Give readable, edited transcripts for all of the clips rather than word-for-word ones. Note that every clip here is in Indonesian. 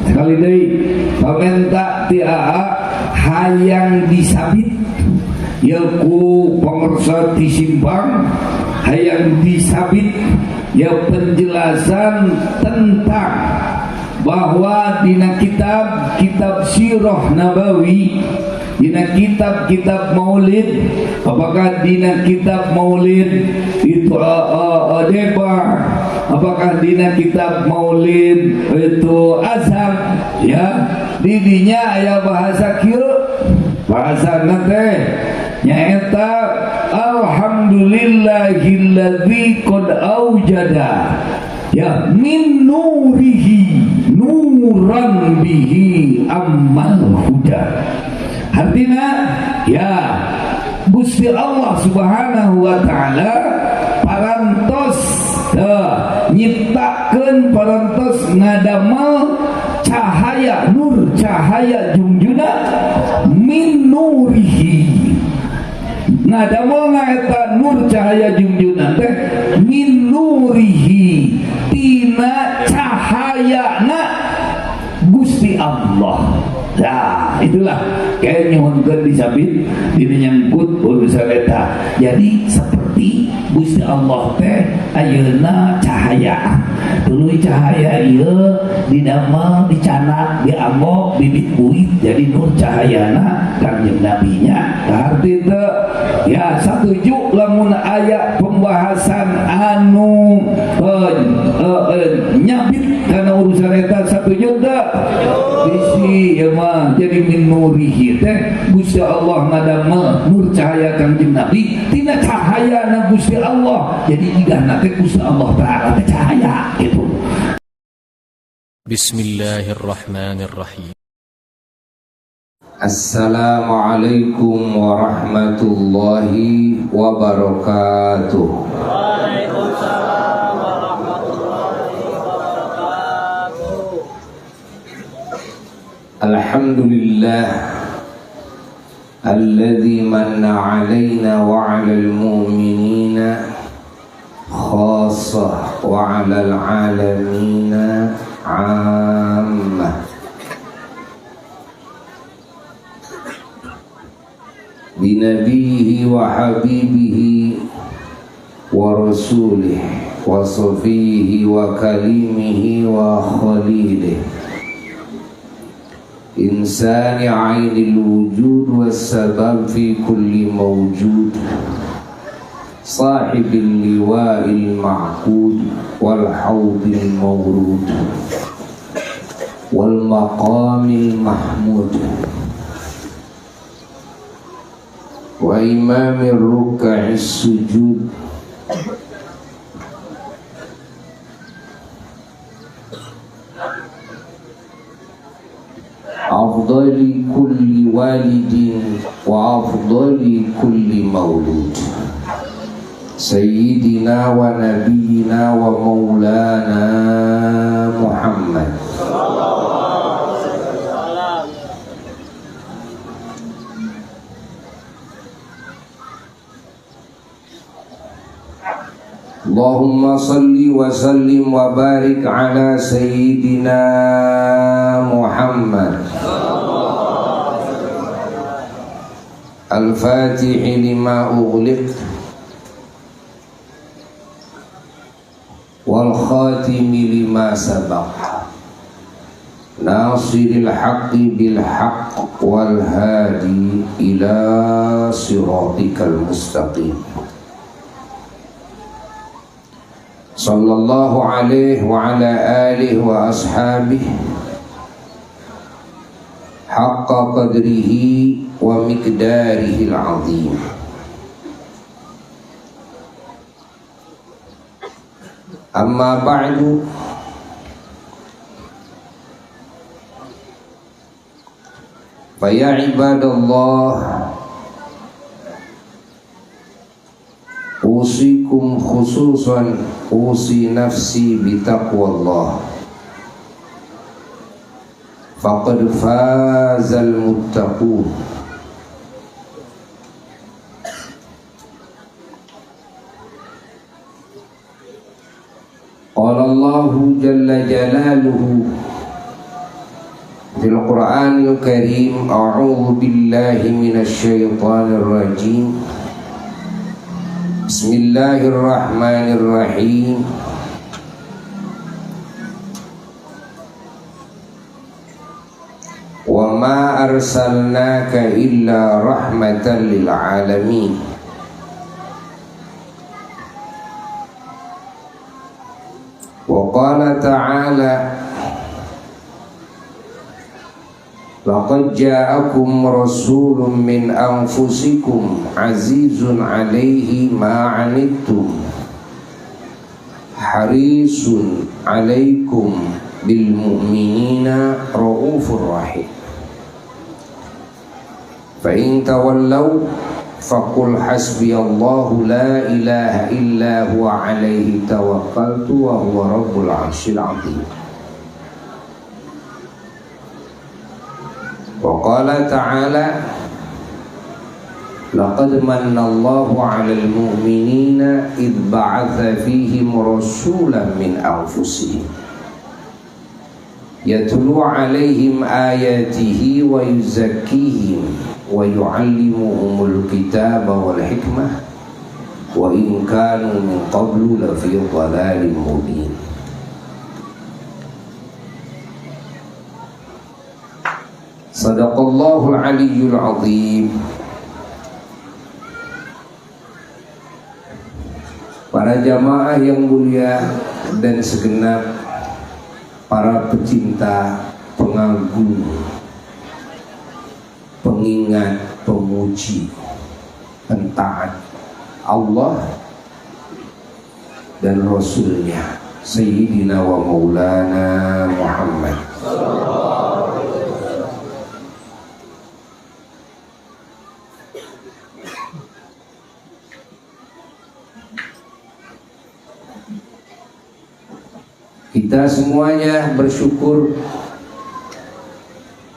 sekali deui pamenta ti hayang disabit ya ku pangorsa ti simpang hayang disabit ya penjelasan tentang bahwa dina kitab sirah nabawi, dina kitab maulid, apakah dina kitab maulid itu debar, apakah dina kitab maulid itu azhar, ya didinya aya bahasa kieu bahasa nate nyaeta alhamdulillahilladzi qad aujada ya min nurihi nuran bihi ammal huda. Artinya ya Gusti Allah Subhanahu wa taala parantos nyiptakeun parantos ngadamel cahaya nur cahaya jungjuna min nurihi ngadamel ngaeta nur cahaya jungjuna teh min nurihi tina cahayana Gusti Allah. Nah itulah kayak nyuhunkeun disabit dina nyangkut urusan eta. Jadi seperti Gusti Allah teh ayeuna cahaya tuluy cahaya ieu didamel dicanak diambok bibit buih jadi nur cahayana Kanjeng Nabinya. Arti teu ya satuju lamun aya pembahasan anu nyabit kana urusan eta satuju teu bisi ya mah jadi min nurihi teh Gusti Allah ngadamel nur cahaya Kanjeng Nabi tina cahayana Gusti Allah jadi igana teh Gusti Allah taala teh cahaya gitu. Bismillahirrahmanirrahim. Assalamualaikum warahmatullahi wabarakatuh. Waalaikumsalam warahmatullahi wabarakatuh. Alhamdulillah alladzi manna 'alaina wa 'alal mu'minina khassah wa 'alal 'alamina 'ammah. Binabihi wa habibihi wa rasulih wa safihi wa kalimihi wa khalilih insani ainil wujud was sabab fi kulli mawjud sahibil liwa'il ma'qud wal hawdil mawrud wal maqamil mahmud wa imamir ruka'is sujud afdali kulli walidin wa afdali kulli maulud sayyidina wa nabiyyina wa maulana Muhammad Allahumma salli wa sallim wa barik ala sayyidina Muhammad al-fatihi lima ughliq wal khatimi lima sabaq nasiril haqqi bil haqq wal hadi ila siratikal mustaqim. Sallallahu alaihi wa ala alihi wa ashabihi haqqa qadrihi wa miqdarihi al-azim. Amma ba'du, fa ya ibadallah, usikum khususan usi nafsi bitaqwallah, faqad fazal muttaqun. Qala Allahu jalla jalaluhu Fil Qur'anil Karim, a'udzu billahi minasy syaithanir rajim. Bismillahirrahmanirrahim. Wa ma arsalnaka illa rahmatan lil alamin. Wa qala ta'ala, laqad ja'akum rasulun min anfusikum azizun 'alaihi ma 'anittum harisun 'alaikum bil mu'minina raufur rahim. Fa in tawallaw faqul hasbiyallahu la ilaha illa huwa 'alaihi tawakkaltu wa huwa rabbul 'arsyil 'azim. Wa qala ta'ala, laqad manna Allahu 'alal mu'minina id ba'atha fihim rasulan min anfusihim yatlu 'alaihim ayatihi wa yuzakkihim wa yu'allimuhumul kitaba wal hikmah wa in kanu min qablu lafi dhalalin mubin. Sadaqallahul aliyyul azim. Para jamaah yang mulia dan segenap para pecinta, pengagum, pengingat, pemuji, pentaat Allah dan Rasulnya Sayyidina wa Maulana Muhammad. Kita semuanya bersyukur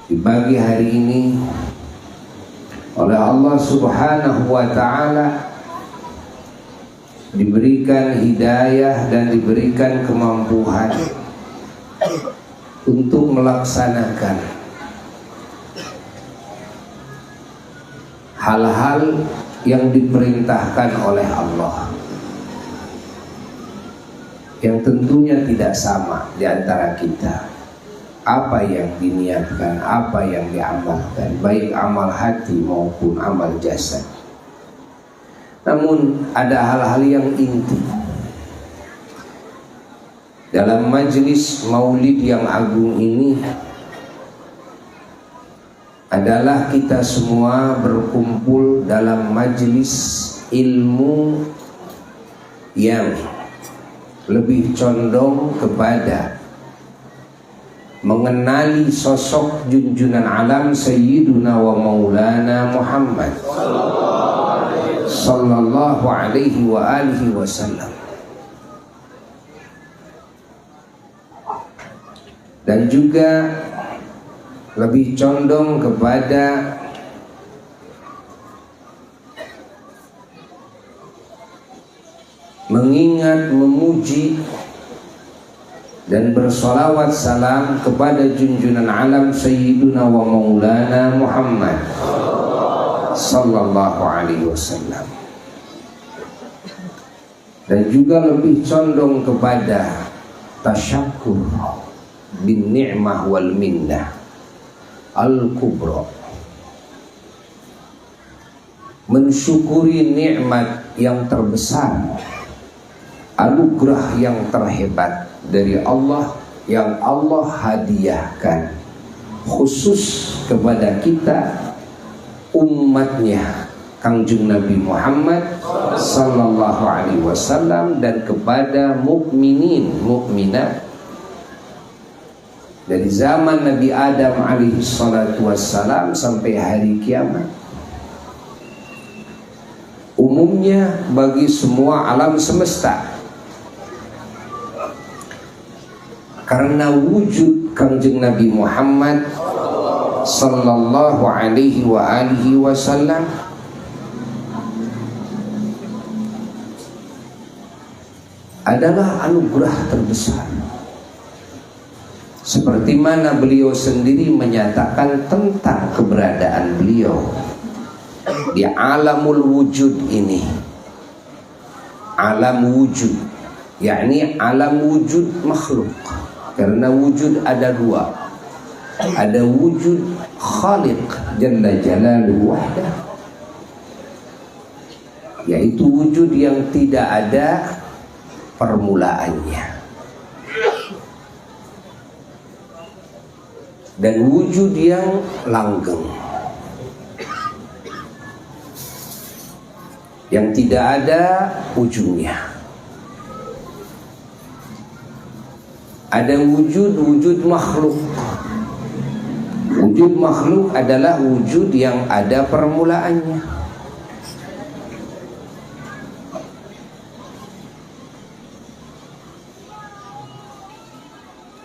di pagi hari ini oleh Allah Subhanahu wa ta'ala diberikan hidayah dan diberikan kemampuan untuk melaksanakan hal-hal yang diperintahkan oleh Allah, yang tentunya tidak sama di antara kita. Apa yang diniatkan, apa yang diamalkan, baik amal hati maupun amal jasad. Namun ada hal-hal yang inti dalam majelis maulid yang agung ini, adalah kita semua berkumpul dalam majelis ilmu yang lebih condong kepada mengenali sosok junjungan alam Sayyiduna wa Maulana Muhammad sallallahu alaihi wa alihi wasallam, dan juga lebih condong kepada mengingat, memuji dan bersolawat salam kepada junjunan alam Sayyiduna wa Maulana Muhammad sallallahu alaihi wasallam, dan juga lebih condong kepada tasyakur bin ni'mah wal minnah al kubra, mensyukuri nikmat yang terbesar, anugerah yang terhebat dari Allah yang Allah hadiahkan khusus kepada kita umatnya Kangjeng Nabi Muhammad sallallahu alaihi wasallam, dan kepada mukminin mukminat dari zaman Nabi Adam alaihi salatu wassalam sampai hari kiamat, umumnya bagi semua alam semesta. Karena wujud Kangjeng Nabi Muhammad sallallahu alaihi wa alihi wasallam adalah anugerah terbesar. Seperti mana beliau sendiri menyatakan tentang keberadaan beliau di alamul wujud ini. Alam wujud, yakni alam wujud makhluk. Karena wujud ada dua. Ada wujud khaliq jalla jalaluhu wahdah, yaitu wujud yang tidak ada permulaannya, dan wujud yang langgeng, yang tidak ada ujungnya. Ada wujud makhluk. Wujud makhluk adalah wujud yang ada permulaannya.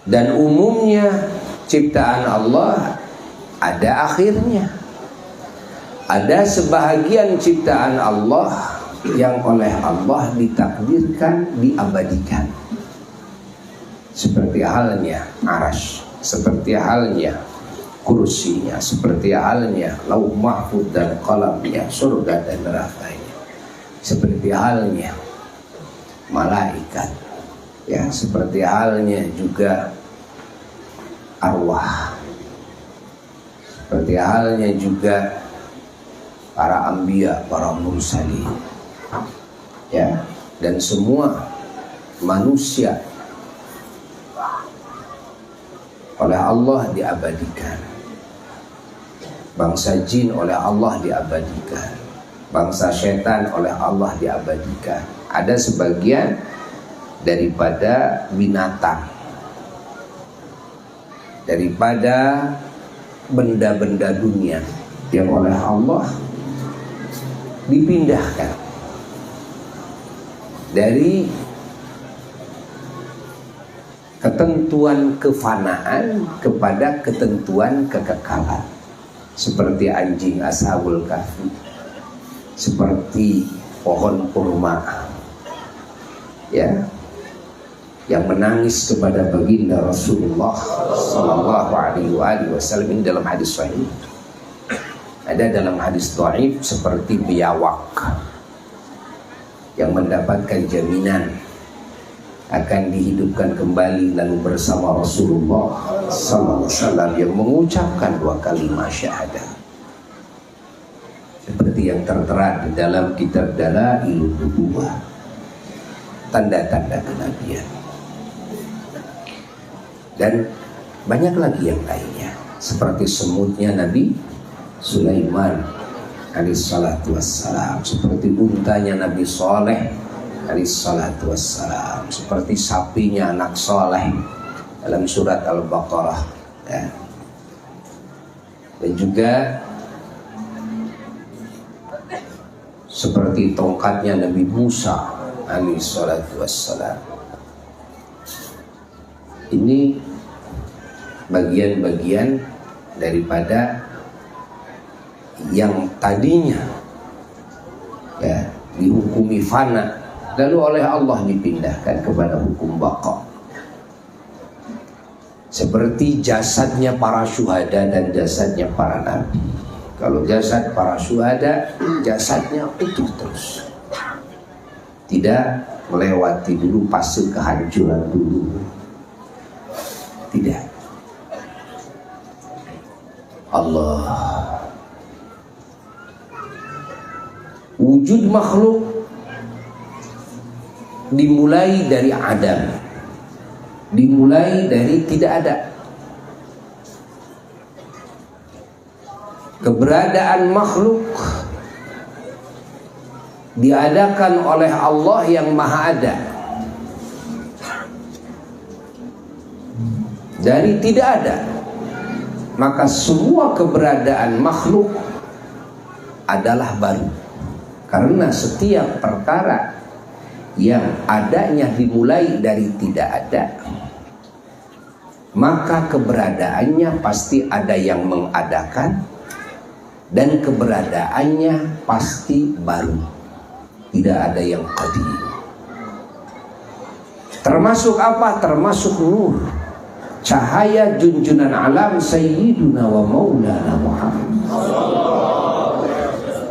Dan umumnya ciptaan Allah ada akhirnya. Ada sebahagian ciptaan Allah yang oleh Allah ditakdirkan diabadikan. Seperti halnya arsy, seperti halnya kursinya, seperti halnya lauh mahfuz dan qalamnya, surga dan nerakanya, seperti halnya malaikat, ya, seperti halnya juga arwah, seperti halnya juga para anbiya, para mursalin, ya, dan semua manusia oleh Allah diabadikan. Bangsa jin oleh Allah diabadikan, bangsa setan oleh Allah diabadikan. Ada sebagian daripada binatang, daripada benda-benda dunia yang oleh Allah dipindahkan dari ketentuan kefanaan kepada ketentuan kekekalan. Seperti anjing Ashabul Kahfi, seperti pohon kurma, ya, yang menangis kepada baginda Rasulullah sallallahu alaihi wasallam. Ini dalam hadis sahih. Ada dalam hadis dhaif seperti biawak yang mendapatkan jaminan akan dihidupkan kembali lalu bersama Rasulullah sallallahu alaihi wasallam yang mengucapkan 2 kalimat syahadat, seperti yang tertera di dalam kitab Dalailun Nubuwah, tanda-tanda kenabian. Dan banyak lagi yang lainnya, seperti semutnya Nabi Sulaiman alaihissalatu wassalam, seperti untanya Nabi Saleh alaihissalatu wassalam, seperti sapinya anak Saleh dalam surat Al-Baqarah, ya. Dan juga seperti tongkatnya Nabi Musa alaihissalatu wassalam. Ini bagian-bagian daripada yang tadinya, ya, dihukumi fana, lalu oleh Allah dipindahkan kepada hukum baqa. Seperti jasadnya para syuhada dan jasadnya para nabi. Kalau jasad para syuhada, jasadnya utuh terus, tidak melewati dulu fase kehancuran dulu, tidak. Allah. Wujud makhluk dimulai dari adam, dimulai dari tidak ada. Keberadaan makhluk diadakan oleh Allah yang maha ada, dari tidak ada. Maka semua keberadaan makhluk adalah baru, karena setiap perkara yang adanya dimulai dari tidak ada, maka keberadaannya pasti ada yang mengadakan, dan keberadaannya pasti baru, tidak ada yang qadim. Termasuk apa? Termasuk nur. cahaya junjunan alam Sayyiduna wa Maulana Muhammad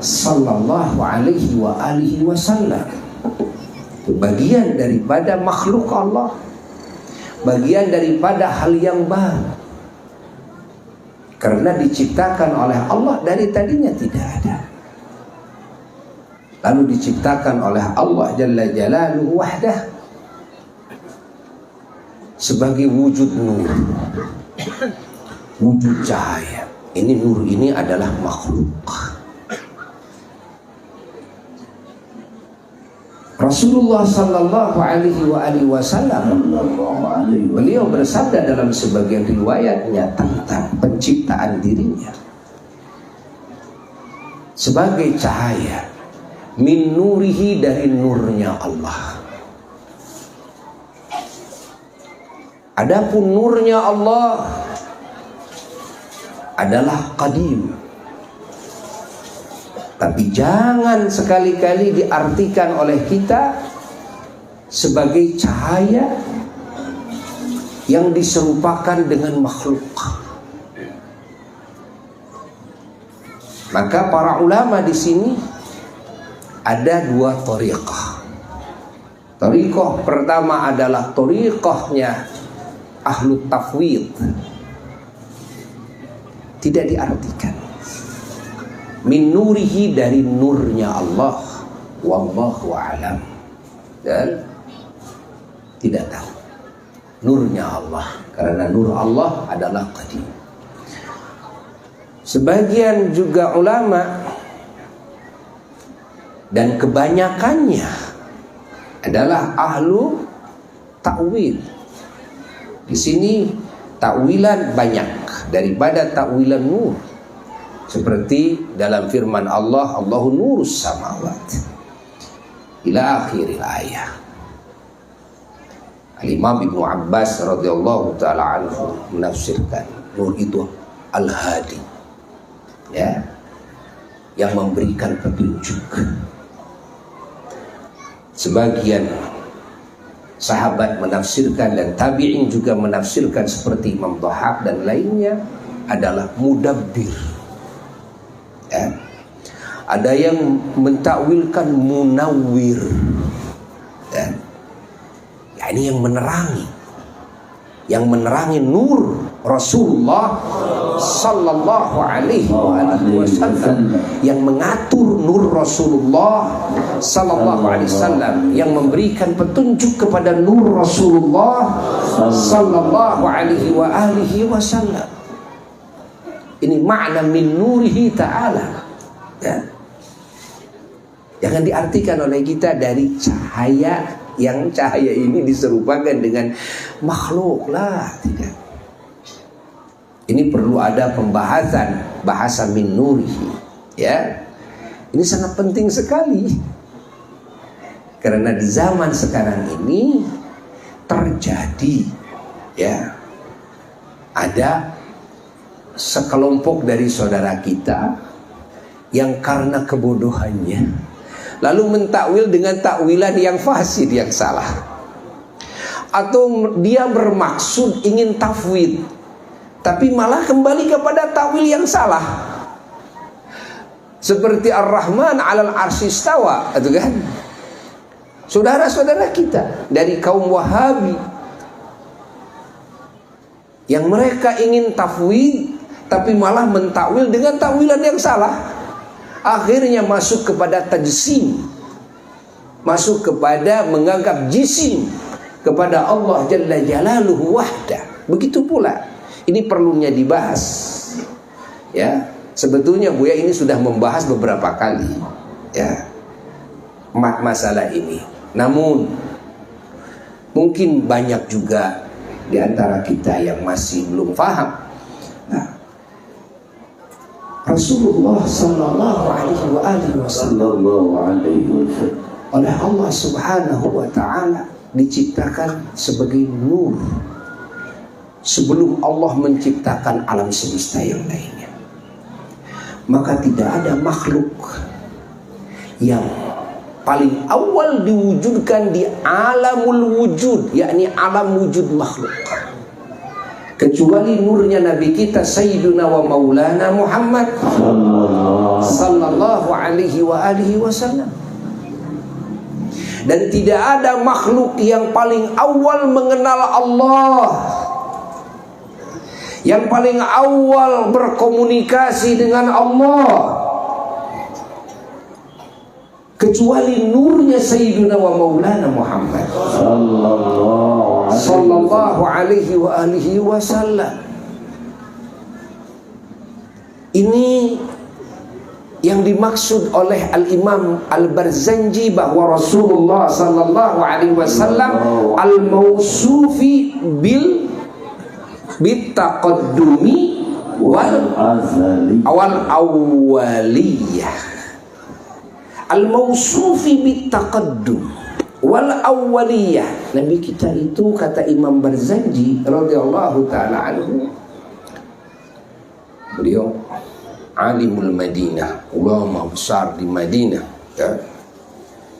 sallallahu alaihi wa alihi wasallam. Itu bagian daripada makhluk Allah, bagian daripada hal yang baru, karena diciptakan oleh Allah dari tadinya tidak ada, lalu diciptakan oleh Allah Jalla Jalaluhu wahdah sebagai wujud nur, wujud cahaya. Ini nur ini adalah makhluk. Rasulullah sallallahu alaihi wasallam beliau bersabda dalam sebagian riwayatnya tentang penciptaan dirinya sebagai cahaya, min nurihi, dari nurnya Allah. Adapun nurnya Allah adalah qadim. Tapi jangan sekali-kali diartikan oleh kita sebagai cahaya yang diserupakan dengan makhluk. Maka para ulama di sini ada dua thariqah. Thariqah pertama adalah thariqahnya ahlu tafwid, tidak diartikan. Min nurihi, dari nurnya Allah, wallahu a'lam, dan tidak tahu nurnya Allah, karena nur Allah adalah qadim. Sebagian juga ulama dan kebanyakannya adalah ahlu ta'wil. Di sini ta'wilan banyak daripada ta'wilan nur. Seperti dalam firman Allah, Allahu nurus samawat, ila akhiril ayah. Al-Imam Ibnu Abbas radhiyallahu ta'ala anhu menafsirkan nur itu al-hadi, ya, yang memberikan petunjuk. Sebagian sahabat menafsirkan dan tabi'in juga menafsirkan seperti Imam Dhahab dan lainnya adalah mudabbir. Ya. Ada yang mentakwilkan munawwir, ya. Ya, ini yang menerangi nur Rasulullah sallallahu alaihi wasallam, yang mengatur nur Rasulullah sallallahu alaihi wasallam, yang memberikan petunjuk kepada nur Rasulullah sallallahu alaihi wasallam. Ini makna min nurihi ta'ala, ya. Jangan diartikan oleh kita dari cahaya, yang cahaya ini diserupakan dengan makhluk lah, tidak. Ini perlu ada pembahasan bahasa min nurihi, ya. Ini sangat penting sekali, karena di zaman sekarang ini terjadi, ya, ada sekelompok dari saudara kita yang karena kebodohannya lalu mentakwil dengan takwilan yang fasid, yang salah, atau dia bermaksud ingin tafwid tapi malah kembali kepada takwil yang salah, seperti Ar-Rahman 'alal arsy istawa, itu kan saudara-saudara kita dari kaum Wahabi yang mereka ingin tafwid tapi malah mentakwil dengan takwilan yang salah. Akhirnya masuk kepada tajsim, masuk kepada menganggap jisim kepada Allah Jalla Jalaluhu wahda. Begitu pula ini perlunya dibahas, ya. Sebetulnya Buya ini sudah membahas beberapa kali, ya, masalah ini. Namun mungkin banyak juga di antara kita yang masih belum paham. Nah, Rasulullah sallallahu alaihi wasallam oleh Allah Subhanahu wa taala diciptakan sebagai nur sebelum Allah menciptakan alam semesta yang lainnya. Maka tidak ada makhluk yang paling awal diwujudkan di alamul wujud, yakni alam wujud makhluk, kecuali nurnya Nabi kita Sayyiduna wa Maulana Muhammad sallallahu alaihi wa alihi wasallam. Dan tidak ada makhluk yang paling awal mengenal Allah, yang paling awal berkomunikasi dengan Allah, kecuali nurnya Sayyiduna wa Maulana Muhammad sallallahu alaihi wa alihi wasallam. Ini yang dimaksud oleh Al-Imam Al-Barzanji bahwa Rasulullah sallallahu alaihi wasallam al-mausufi bitaqaddumi wal awwaliyah. Al-mausufi bitaqaddum wal awwaliyah. Nabi kita itu, kata Imam Barzanji radhiyallahu taala anhu, beliau alimul Madinah, ulama besar di Madinah, ya,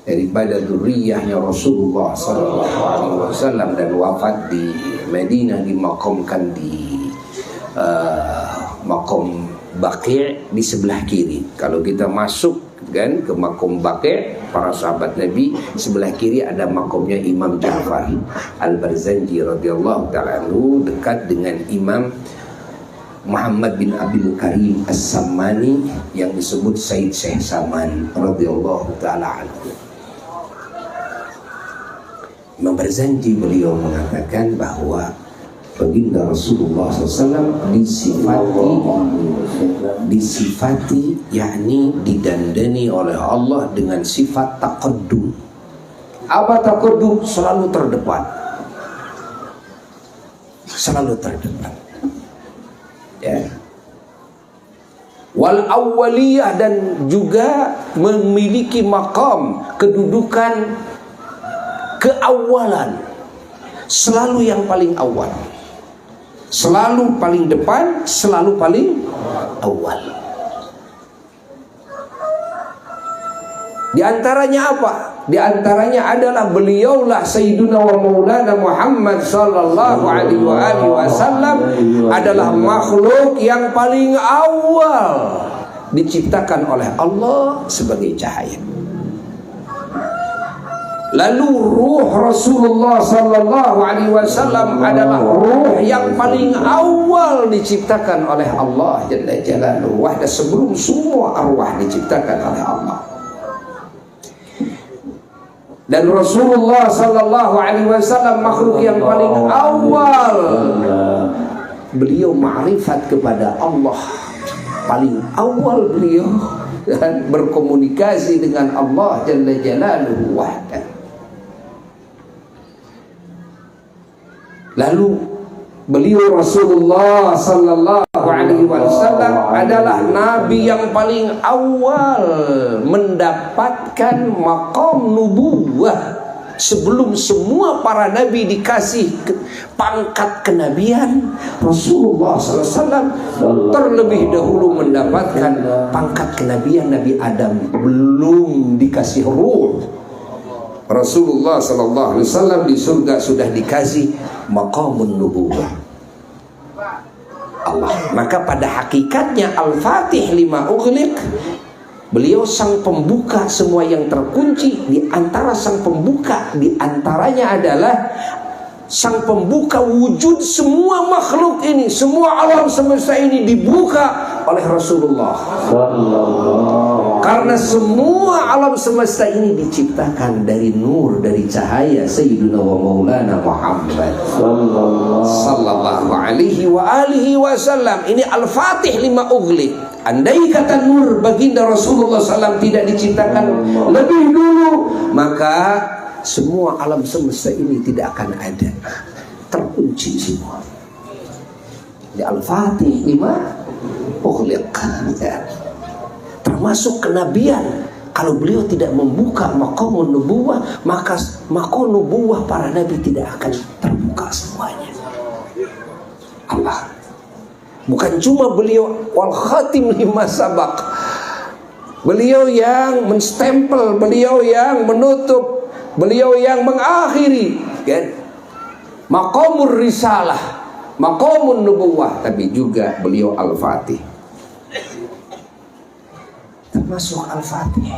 daripada dzurriyyahnya Rasulullah sallallahu alaihi wasallam, dan wafat di Madinah, dimakamkan di makom Baqi' di sebelah kiri. Kalau kita masuk kan ke makom Baqi', para sahabat Nabi, sebelah kiri ada makomnya Imam Ja'far Al-Barzanji radhiyallahu ta'ala anhu, dekat dengan Imam Muhammad bin Abdul Karim As-Sammani yang disebut Said Syekh Saman radhiyallahu ta'ala anhu. Imam Barzanji beliau mengatakan bahwa baginda Rasulullah SAW disifati, yakni didandani oleh Allah dengan sifat taqaddum. Apa taqaddum? Selalu terdepan, selalu terdepan, ya. Wal awwaliyah, dan juga memiliki maqam, kedudukan keawalan, selalu yang paling awal, selalu paling depan, selalu paling awal. Di antaranya apa? Di antaranya adalah beliaulah Sayyiduna wa Maulana Muhammad sallallahu alaihi wasallam adalah makhluk yang paling awal diciptakan oleh Allah sebagai cahaya. Lalu ruh Rasulullah sallallahu alaihi wasallam adalah ruh yang paling awal diciptakan oleh Allah Jalla Jalaluhu, wahda, sebelum semua arwah diciptakan oleh Allah. Dan Rasulullah sallallahu alaihi wasallam makhluk yang paling awal beliau ma'rifat kepada Allah, paling awal beliau dan berkomunikasi dengan Allah Jalla Jalaluhu wahda. Lalu beliau Rasulullah sallallahu alaihi wasallam adalah nabi yang paling awal mendapatkan maqam nubuwah sebelum semua para nabi dikasih pangkat kenabian. Rasulullah sallallahu alaihi wasallam terlebih dahulu mendapatkan pangkat kenabian. Nabi Adam belum dikasih ruh. Rasulullah sallallahu alaihi wasallam di surga sudah dikasih maqamun nubuwah Allah. Maka pada hakikatnya Al-Fatih lima ughliq, beliau sang pembuka semua yang terkunci. Di antara sang pembuka, di antaranya adalah sang pembuka wujud semua makhluk ini, semua alam semesta ini dibuka oleh Rasulullah. Karena semua alam semesta ini diciptakan dari nur, dari cahaya Sayyiduna wa Maulana Muhammad sallallahu alaihi wa alihi wasallam. Ini Al-Fatih lima ughliq. Andai kata nur baginda Rasulullah SAW tidak diciptakan lebih dulu, maka semua alam semesta ini tidak akan ada, terkunci semua. Di Al-Fatih lima ughliq, ya. Termasuk kenabian. Kalau beliau tidak membuka maqamun nubuwah, maka maqam nubuwah para nabi tidak akan terbuka semuanya. Allah. Bukan cuma beliau wal khatim lima sabaq, beliau yang menstempel, beliau yang menutup, beliau yang mengakhiri, kan? Maqamur risalah, maqamun nubuwah, tapi juga beliau Al-Fatih. Termasuk Al-Fatih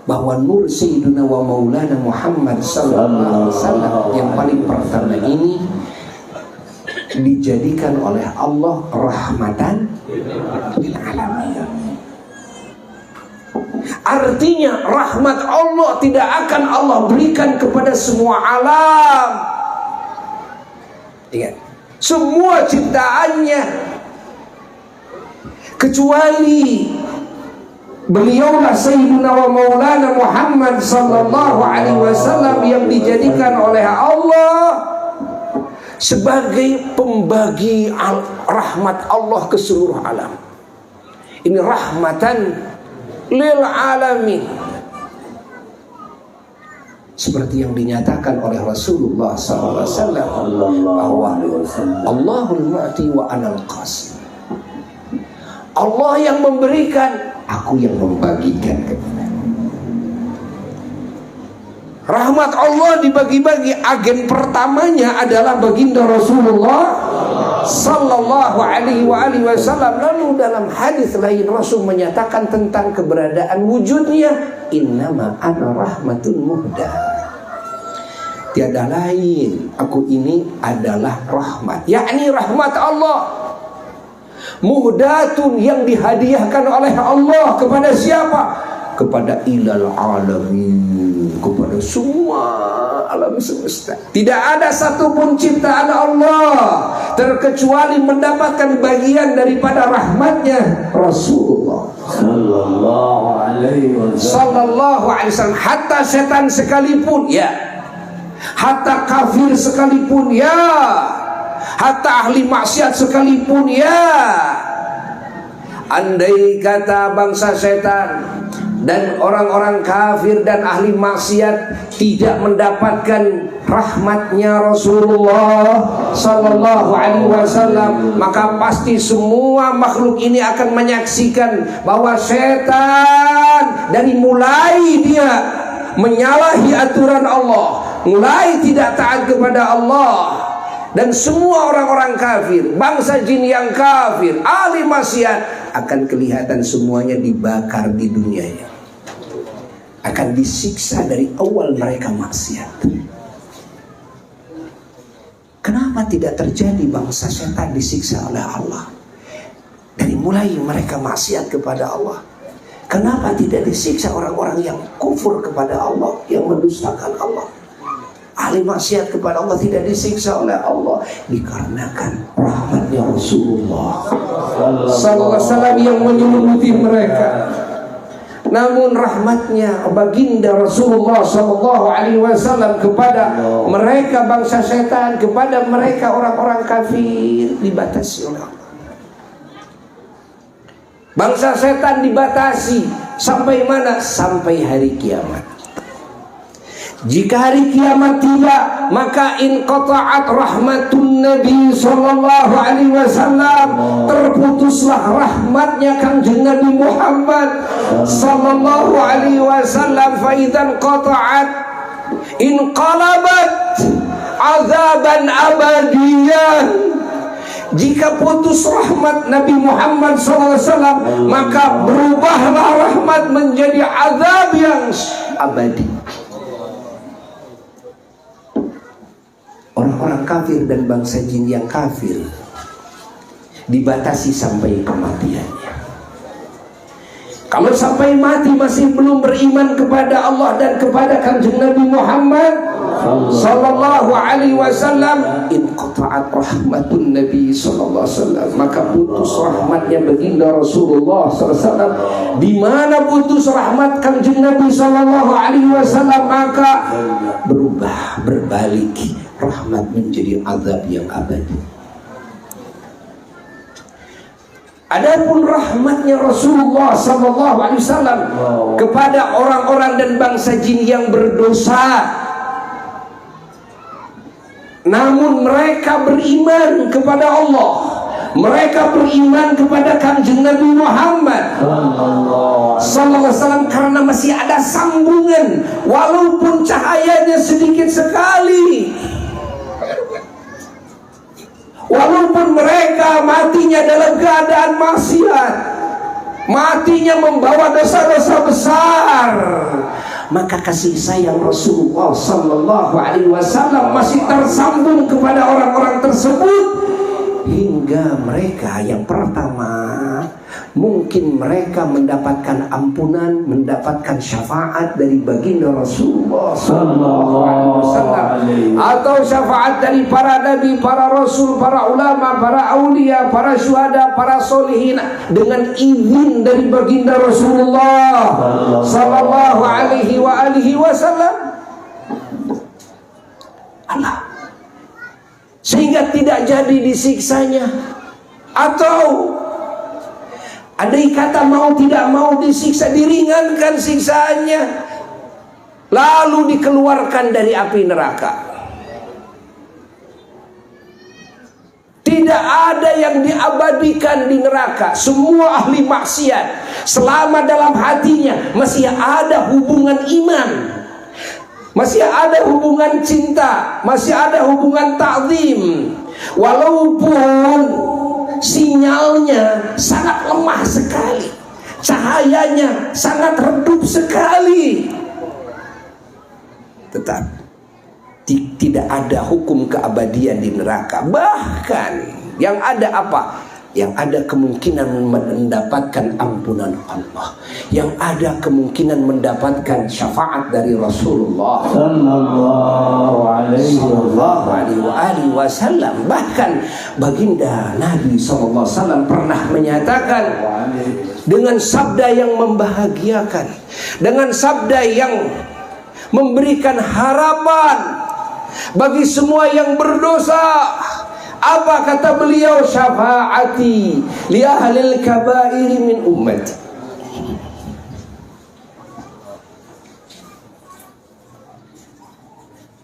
bahwa nur Sayyidina wa Maulana Muhammad sallallahu alaihi wasallam yang paling pertama ini dijadikan oleh Allah rahmatan lil alamin. Artinya rahmat Allah tidak akan Allah berikan kepada semua alam. Ingat, semua ciptaannya, kecuali beliaulah Sayyidina wa Maulana Muhammad sallallahu alaihi wasallam yang dijadikan oleh Allah sebagai pembagi rahmat Allah ke seluruh alam. Ini rahmatan lil alamin, seperti yang dinyatakan oleh Rasulullah sallallahu alaihi wasallam bahwa Allahul mu'ti wa anal qasim. Allah yang memberikan, aku yang membagikan. Rahmat Allah dibagi-bagi, agen pertamanya adalah baginda Rasulullah sallallahu alaihi wasallam. Lalu dalam hadis lain Rasul menyatakan tentang keberadaan wujudnya, innama ana rahmatun muhda. Tiada lain, aku ini adalah rahmat, yakni rahmat Allah. Muhdatun, yang dihadiahkan oleh Allah kepada siapa? Kepada ilal alamin, kepada semua alam semesta. Tidak ada satupun ciptaan Allah terkecuali mendapatkan bagian daripada rahmatnya Rasulullah sallallahu alaihi wasallam. Hatta setan sekalipun, ya, hatta kafir sekalipun, ya, hatta ahli maksiat sekalipun, ya. Andai kata bangsa setan dan orang-orang kafir dan ahli maksiat tidak mendapatkan rahmatnya Rasulullah sallallahu alaihi wasallam, maka pasti semua makhluk ini akan menyaksikan bahwa setan dari mulai dia menyalahi aturan Allah, mulai tidak taat kepada Allah, dan semua orang-orang kafir, bangsa jin yang kafir, ahli maksiat, akan kelihatan semuanya dibakar di dunianya, akan disiksa dari awal mereka maksiat. Kenapa tidak terjadi bangsa setan disiksa oleh Allah dari mulai mereka maksiat kepada Allah? Kenapa tidak disiksa orang-orang yang kufur kepada Allah, yang mendustakan Allah? Ahli maksiat kepada Allah tidak disiksa oleh Allah dikarenakan rahmatnya Rasulullah sallallahu alaihi wasallam yang menyelimuti mereka. Namun rahmatnya baginda Rasulullah sallallahu alaihi wasallam kepada mereka bangsa setan, kepada mereka orang-orang kafir, dibatasi oleh Allah. Bangsa setan dibatasi sampai mana? Sampai hari kiamat. Jika hari kiamat tiba, maka inqata'at rahmatun Nabi sallallahu alaihi wasallam, terputuslah rahmatnya Kanjeng Nabi Muhammad sallallahu alaihi wasallam. Fa idzan qata'at inqalabat azaban abadiyan. Jika putus rahmat Nabi Muhammad sallallahu alaihi wasallam, maka berubahlah rahmat menjadi azab yang abadi. Orang-orang kafir dan bangsa jin yang kafir dibatasi sampai kematiannya. Kalau sampai mati masih belum beriman kepada Allah dan kepada Kanjeng Nabi Muhammad sallallahu alaihi wasallam, inqata'at rahmatun Nabi sallallahu alaihi wasallam, maka putus rahmatnya baginda Rasulullah sallallahu alaihi wasallam. Di mana putus rahmat Kanjeng Nabi sallallahu alaihi wasallam, maka berubah, berbalik, rahmat menjadi azab yang abadi. Adapun rahmatnya Rasulullah sallallahu alaihi wasallam kepada orang-orang dan bangsa jin yang berdosa, namun mereka beriman kepada Allah, mereka beriman kepada Kanjeng Nabi Muhammad sallallahu alaihi wasallam, karena masih ada sambungan walaupun cahayanya sedikit sekali. walaupun mereka matinya dalam keadaan maksiat, matinya membawa dosa-dosa besar, maka kasih sayang Rasulullah Sallallahu Alaihi Wasallam masih tersambung kepada orang-orang tersebut, hingga mereka yang pertama mungkin mereka mendapatkan ampunan, mendapatkan syafaat dari baginda Rasulullah Sallallahu Alaihi Wasallam, atau syafaat dari para nabi, para rasul, para ulama, para aulia, para syuhada, para solihin, dengan izin dari baginda Rasulullah Sallallahu Alaihi Wasallam. Allah, sehingga tidak jadi disiksanya. Atau andai kata mau tidak mau disiksa, diringankan siksaannya, lalu dikeluarkan dari api neraka. Tidak ada yang diabadikan di neraka. Semua ahli maksiat selama dalam hatinya masih ada hubungan iman, masih ada hubungan cinta, masih ada hubungan ta'zim, walaupun sinyalnya sangat lemah sekali, cahayanya sangat redup sekali, tetap tidak ada hukum keabadian di neraka. Bahkan yang ada apa? Yang ada kemungkinan mendapatkan ampunan Allah, yang ada kemungkinan mendapatkan syafaat dari Rasulullah Sallallahu Alaihi Wasallam. Bahkan baginda Nabi Sallallahu Alaihi Wasallam pernah menyatakan dengan sabda yang membahagiakan, dengan sabda yang memberikan harapan bagi semua yang berdosa. Apa kata beliau? Syafaati li ahlil kabair min ummati.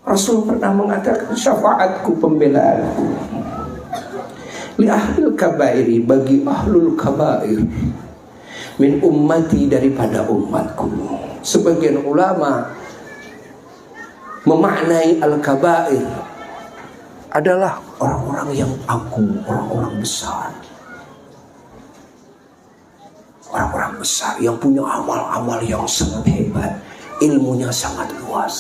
Rasul pernah mengatakan syafaatku, pembelaanku li ahlil kabair, bagi ahlul kabair, min ummati, daripada umatku. Sebagian ulama memaknai al-kabair adalah orang-orang yang agung, orang-orang besar, orang-orang besar yang punya amal-amal yang sangat hebat, ilmunya sangat luas.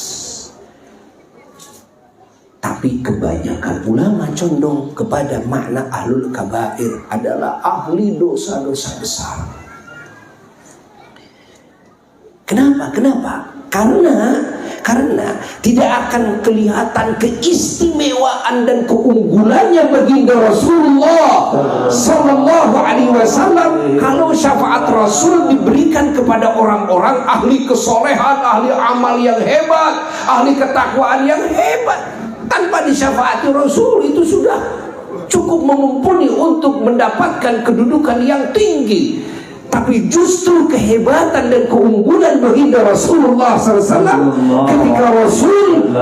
Tapi kebanyakan ulama condong kepada makna ahlul kabair adalah ahli dosa-dosa besar. Kenapa? Karena tidak akan kelihatan keistimewaan dan keunggulannya baginda Rasulullah Sallallahu Alaihi Wasallam kalau syafaat Rasul diberikan kepada orang-orang ahli kesolehan, ahli amal yang hebat, ahli ketakwaan yang hebat. Tanpa disyafaati Rasul itu sudah cukup mumpuni untuk mendapatkan kedudukan yang tinggi. Tapi justru kehebatan dan keunggulan baginda Rasulullah SAW ketika Rasul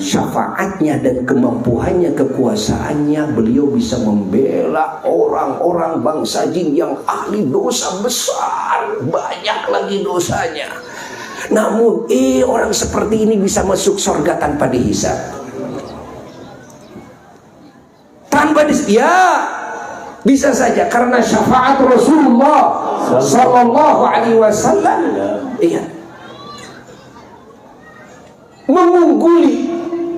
syafaatnya dan kemampuannya, kekuasaannya, beliau bisa membela orang-orang bangsa jin yang ahli dosa besar, banyak lagi dosanya. Namun orang seperti ini bisa masuk surga tanpa dihisab, tanpa bisa saja karena syafaat Rasulullah Sallallahu Alaihi Wasallam mengungguli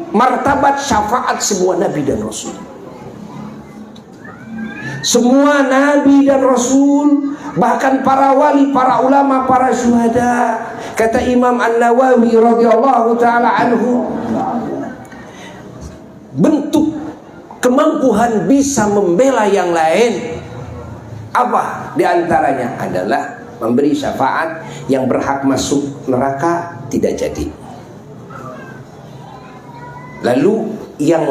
martabat syafaat semua nabi dan rasul. Semua nabi dan rasul, bahkan para wali, para ulama, para syuhada. Kata Imam An-Nawawi radhiyallahu taala anhu, bentuk kemampuan bisa membela yang lain apa? Di antaranya adalah memberi syafaat yang berhak masuk neraka tidak jadi. Lalu yang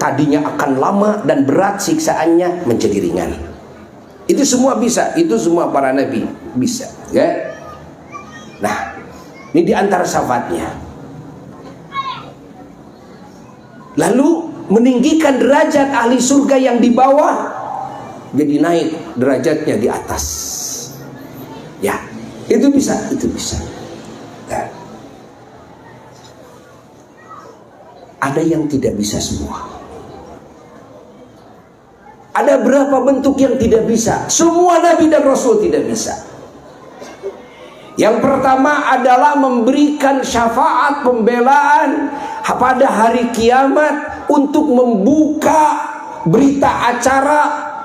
tadinya akan lama dan berat siksaannya menjadi ringan. Itu semua bisa, itu semua para nabi bisa, ya. Nah, ini di antara syafaatnya. Lalu meninggikan derajat ahli surga yang di bawah jadi naik derajatnya di atas. Ya, itu bisa, itu bisa. Ya. Ada yang tidak bisa semua. Ada berapa bentuk yang tidak bisa? Semua Nabi dan Rasul tidak bisa. Yang pertama adalah memberikan syafaat pembelaan pada hari kiamat untuk membuka berita acara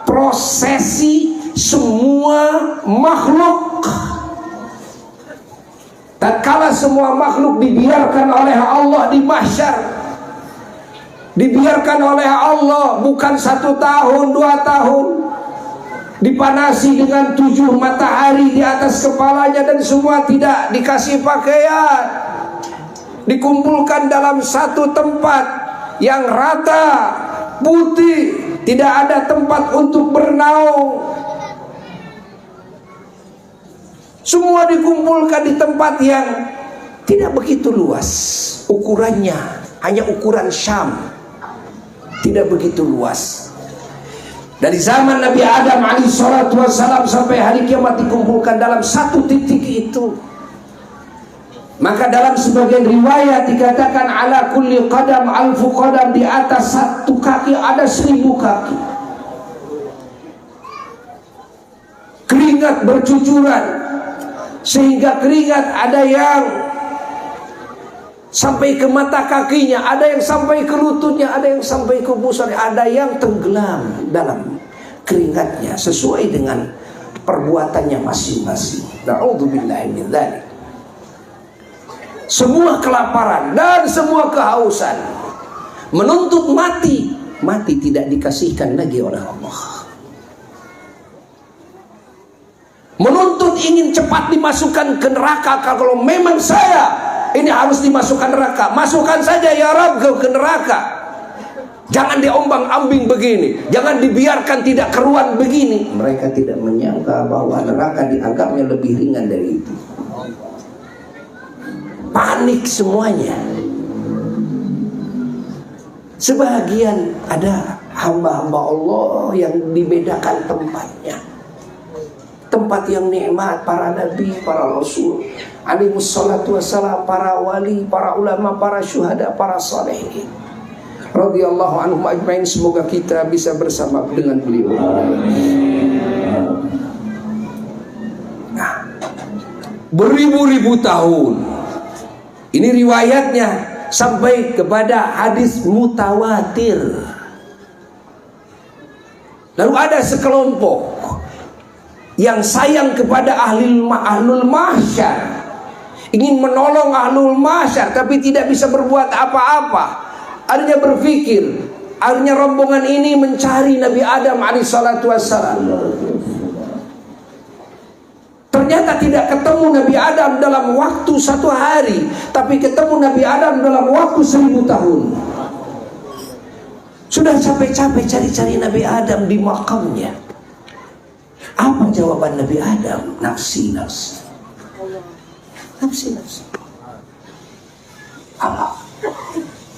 prosesi semua makhluk. Tatkala semua makhluk dibiarkan oleh Allah di mahsyar, dibiarkan oleh Allah bukan 1 tahun 2 tahun, dipanasi dengan 7 matahari di atas kepalanya dan semua tidak dikasih pakaian, dikumpulkan dalam satu tempat yang rata, putih, tidak ada tempat untuk bernaung. Semua dikumpulkan di tempat yang tidak begitu luas, ukurannya hanya ukuran Syam, tidak begitu luas. Dari zaman Nabi Adam alaihissalam sampai hari kiamat dikumpulkan dalam satu titik itu. Maka dalam sebagian riwayat dikatakan ala kulli qadam alfu qadam, di atas satu kaki ada 1000 kaki. Keringat bercucuran, sehingga keringat ada yang sampai ke mata kakinya, ada yang sampai ke lututnya, ada yang sampai ke busanya, ada yang tenggelam dalam keringatnya sesuai dengan perbuatannya masing-masing. Na'udzubillahi min dzalik. Semua kelaparan dan semua kehausan menuntut mati, mati tidak dikasihkan lagi oleh Allah. Menuntut ingin cepat dimasukkan ke neraka. Kalau memang saya ini harus dimasukkan neraka, masukkan saja ya Rabb ke neraka. Jangan diombang-ambing begini, jangan dibiarkan tidak keruan begini. Mereka tidak menyangka bahwa neraka dianggapnya lebih ringan dari itu. Panik semuanya. Sebagian ada hamba-hamba Allah yang dibedakan tempatnya. Tempat yang nikmat, para nabi, para rasul alaihi wassalatu wassalam, para wali, para ulama, para syuhada, para salihin radhiyallahu anhum ajmain. Semoga kita bisa bersama dengan beliau. Nah, beribu-ribu tahun ini riwayatnya sampai kepada hadis mutawatir. Lalu ada sekelompok yang sayang kepada ahlul mahsyar, ingin menolong ahlul mahsyar, tapi tidak bisa berbuat apa-apa. Akhirnya berpikir, akhirnya rombongan ini mencari Nabi Adam alaihissalatu wassalam. Ternyata tidak ketemu Nabi Adam dalam waktu 1 hari, tapi ketemu Nabi Adam dalam waktu 1000 tahun. Sudah capek-capek cari-cari Nabi Adam di makamnya. Apa jawaban Nabi Adam? Nafsi, nafsi. Nafsi, nafsi. Apa?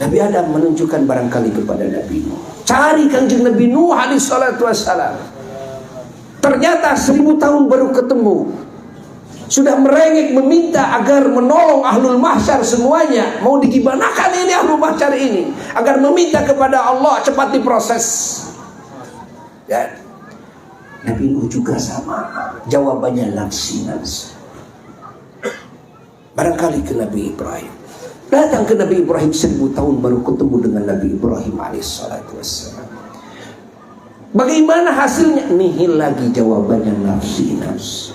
Nabi Adam menunjukkan barangkali kepada Nabi Nuh. Cari kanjeng Nabi Nuh alaihi salatu wassalam. Ternyata 1000 tahun baru ketemu. Sudah merengek meminta agar menolong ahlul mahsyar semuanya. Mau digimanakan ini ahlul mahsyar ini, agar meminta kepada Allah cepat diproses. Dan Nabi Nuh juga sama, jawabannya nafsi, nafsi. Barangkali ke Nabi Ibrahim. Datang ke Nabi Ibrahim 1000 tahun baru ketemu dengan Nabi Ibrahim alaihissalatu wassalam. Bagaimana hasilnya? Nihil lagi jawabannya nafsi, nafsi.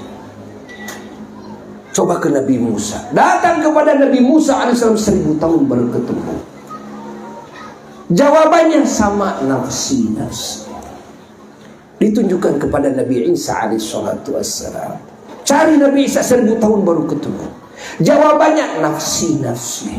Coba ke Nabi Musa. Datang kepada Nabi Musa alaihissalam 1000 tahun baru ketemu. Jawabannya sama, nafsi, nafsi. Ditunjukkan kepada Nabi Isa alaihissalatu wassalam. Cari Nabi Isa 1000 tahun baru ketemu. Jawabannya nafsi, nafsi.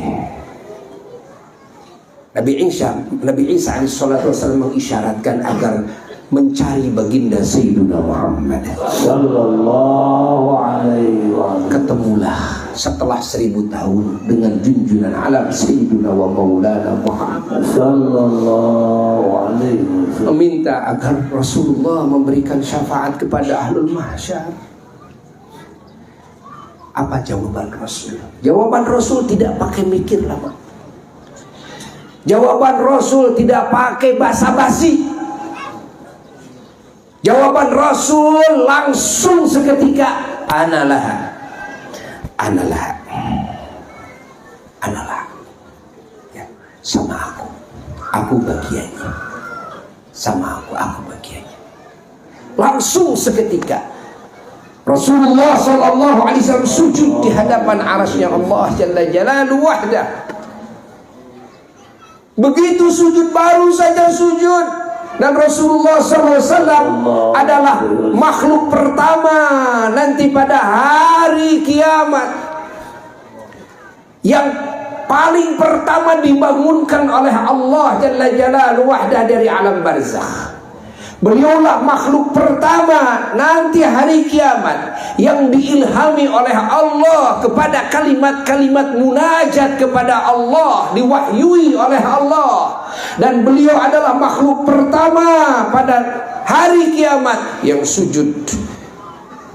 Nabi Isa alaihissalatu wassalam mengisyaratkan agar mencari baginda Sayyidina Muhammad sallallahu alaihi wasallam. Ketemulah setelah 1000 tahun dengan junjunan alam Sayyidina wa Maulana Muhammad sallallahu alaihi wasallam. Meminta agar Rasulullah memberikan syafaat kepada ahlul mahsyar. Apa jawaban Rasul? Jawaban Rasul tidak pakai mikir lama. Jawaban Rasul tidak pakai basa-basi. Jawaban Rasul langsung seketika, analah, analah, analah. Ya, sama aku bagiannya. Sama aku bagiannya. Langsung seketika Rasulullah SAW sujud di hadapan arasnya Allah Jalla Jalaluhu wahdah. Begitu sujud, baru saja sujud. Dan Rasulullah SAW adalah makhluk pertama nanti pada hari kiamat yang paling pertama dibangunkan oleh Allah Jalla Jalaluhu wahdah dari alam barzakh. Beliaulah makhluk pertama nanti hari kiamat yang diilhami oleh Allah kepada kalimat-kalimat munajat kepada Allah, diwahyui oleh Allah. Dan beliau adalah makhluk pertama pada hari kiamat yang sujud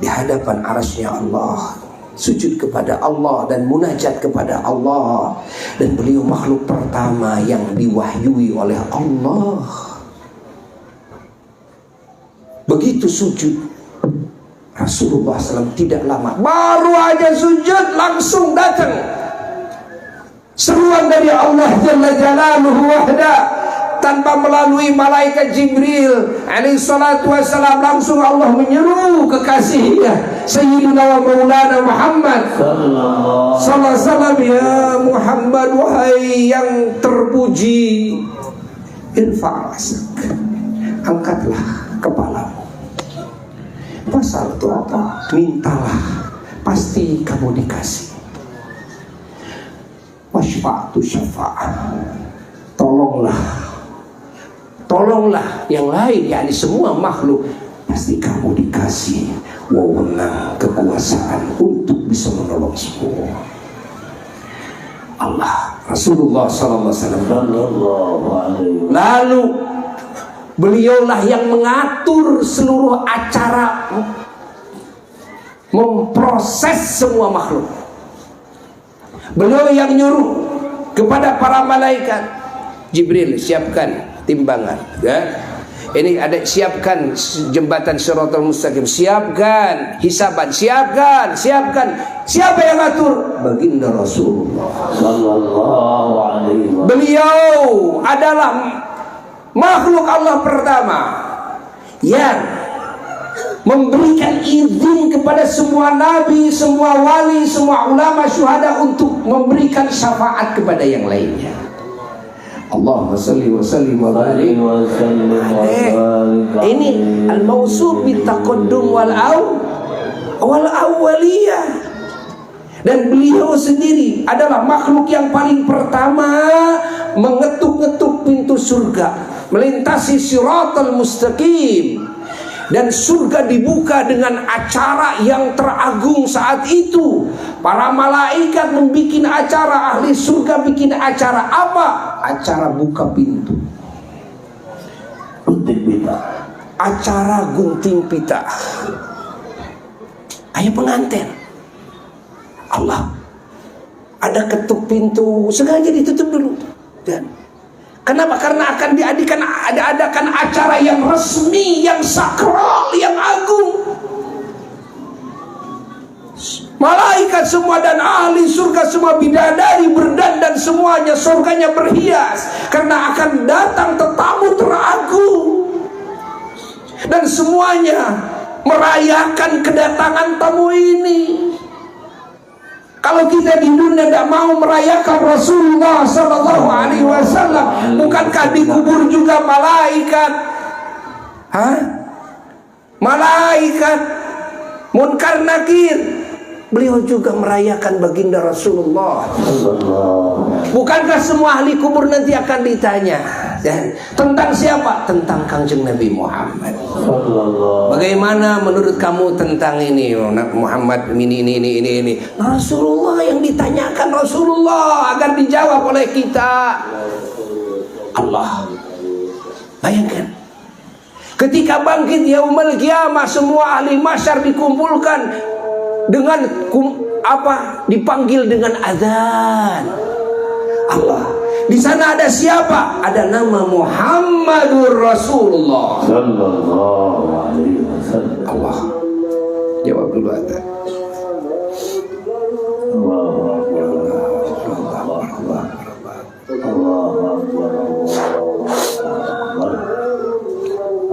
di hadapan arasnya Allah, sujud kepada Allah dan munajat kepada Allah. Dan beliau makhluk pertama yang diwahyui oleh Allah. Begitu sujud, Rasulullah SAW tidak lama, baru aja sujud langsung datang seruan dari Allah Jalla Jalaluhu wahdah, tanpa melalui malaikat Jibril alaihi salatu wassalam. Langsung Allah menyeru kekasihnya Sayyidina wa Maulana Muhammad sallallahu alaihi wasallam, ya Muhammad, wahai yang terpuji, irfa' rasak, angkatlah kepalamu. Pasal itu apa? Mintalah, pasti kamu dikasih. Wasyfa'tu syafa'ah, tolonglah yang lain, yakni semua makhluk, pasti kamu dikasih wewenang, kekuasaan untuk bisa menolong semua. Allah, Rasulullah SAW. Lalu beliaulah yang mengatur seluruh acara, memproses semua makhluk. Beliau yang nyuruh kepada para malaikat, Jibril, siapkan timbangan, ya. Ini ada, siapkan jembatan Shiratal Mustaqim, siapkan hisaban, siapkan. Siapa yang ngatur? Baginda Rasulullah sallallahu alaihi wasallam. Beliau adalah makhluk Allah pertama yang memberikan izin kepada semua nabi, semua wali, semua ulama, syuhada untuk memberikan syafaat kepada yang lainnya. Allahumma salli wa sallim wa barik. Ini al-mausuf bitaqaddum wal awwaliyah. Dan beliau sendiri adalah makhluk yang paling pertama mengetuk-ngetuk pintu surga, melintasi Shiratal Mustaqim, dan surga dibuka dengan acara yang teragung saat itu. Para malaikat membikin acara, ahli surga bikin acara apa? Acara buka pintu, gunting pita, acara gunting pita. Kayak pengantin. Allah, ada ketuk pintu, sengaja ditutup dulu. Dan kenapa? Karena akan diadakan acara yang resmi, yang sakral, yang agung. Malaikat semua dan ahli surga semua, bidadari berdandan semuanya, surganya berhias karena akan datang tetamu teragung. Dan semuanya merayakan kedatangan tamu ini. Kalau kita di dunia tidak mau merayakan Rasulullah Sallallahu Alaihi Wasallam, bukankah dikubur juga malaikat? Malaikat Munkar Nakir, beliau juga merayakan baginda Rasulullah. Bukankah semua ahli kubur nanti akan ditanya tentang siapa? Tentang Kangjeng Nabi Muhammad. Bagaimana menurut kamu tentang ini Muhammad, ini? Rasulullah yang ditanyakan, Rasulullah agar dijawab oleh kita. Allah, bayangkan ketika bangkit yaumul qiyamah, semua ahli mahsyar dikumpulkan dengan dipanggil dengan azan. Allah. Di sana ada siapa? Ada nama Muhammadur Rasulullah sallallahu alaihi wasallam. Allah. Jawab dulu Anda. Allahu akbar. Allahu akbar.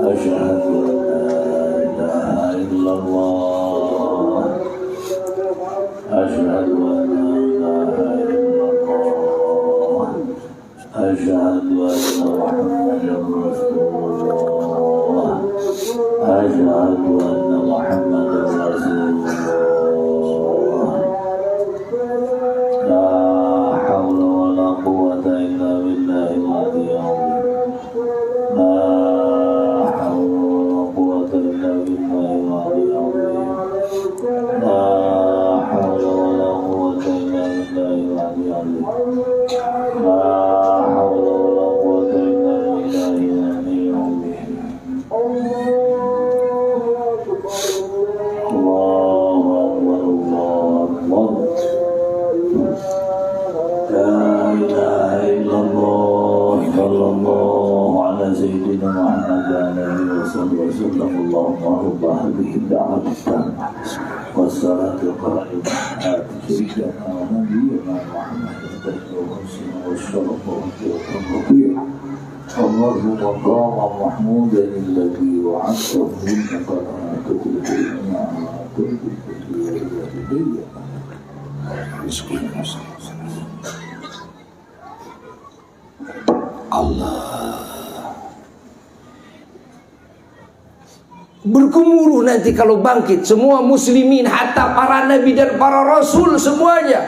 Asyhadu an la ilaha illallah. Asyhadu an la ilaha illallah. Asyhadu anna Muhammadar Rasulullah. Asyhadu anna Muhammadar Rasulullah. La haula wala quwwata illa billahil aliyyil azim. La haula wala quwwata illa billahil aliyyil azim. La haula wala quwwata illa billahil aliyyil azim. La haula wala quwwata illa billahil aliyyil azim. Allahu akbar, Allahu akbar. La ilaha illallah, sallallahu ala sayyidina Muhammad wa ala alihi wa sallam. Allahumma rabba hadhihi ad-da'wati at-tammah was-salatu al-qa'imah sayyidina wa nabiyyina Muhammad والشرف والتوفيق اللهم مقام محمودا الذي وعدته انك لا تخلف الميعاد Allah. Bergemuruh nanti kalau bangkit semua muslimin, hatta para nabi dan para rasul semuanya,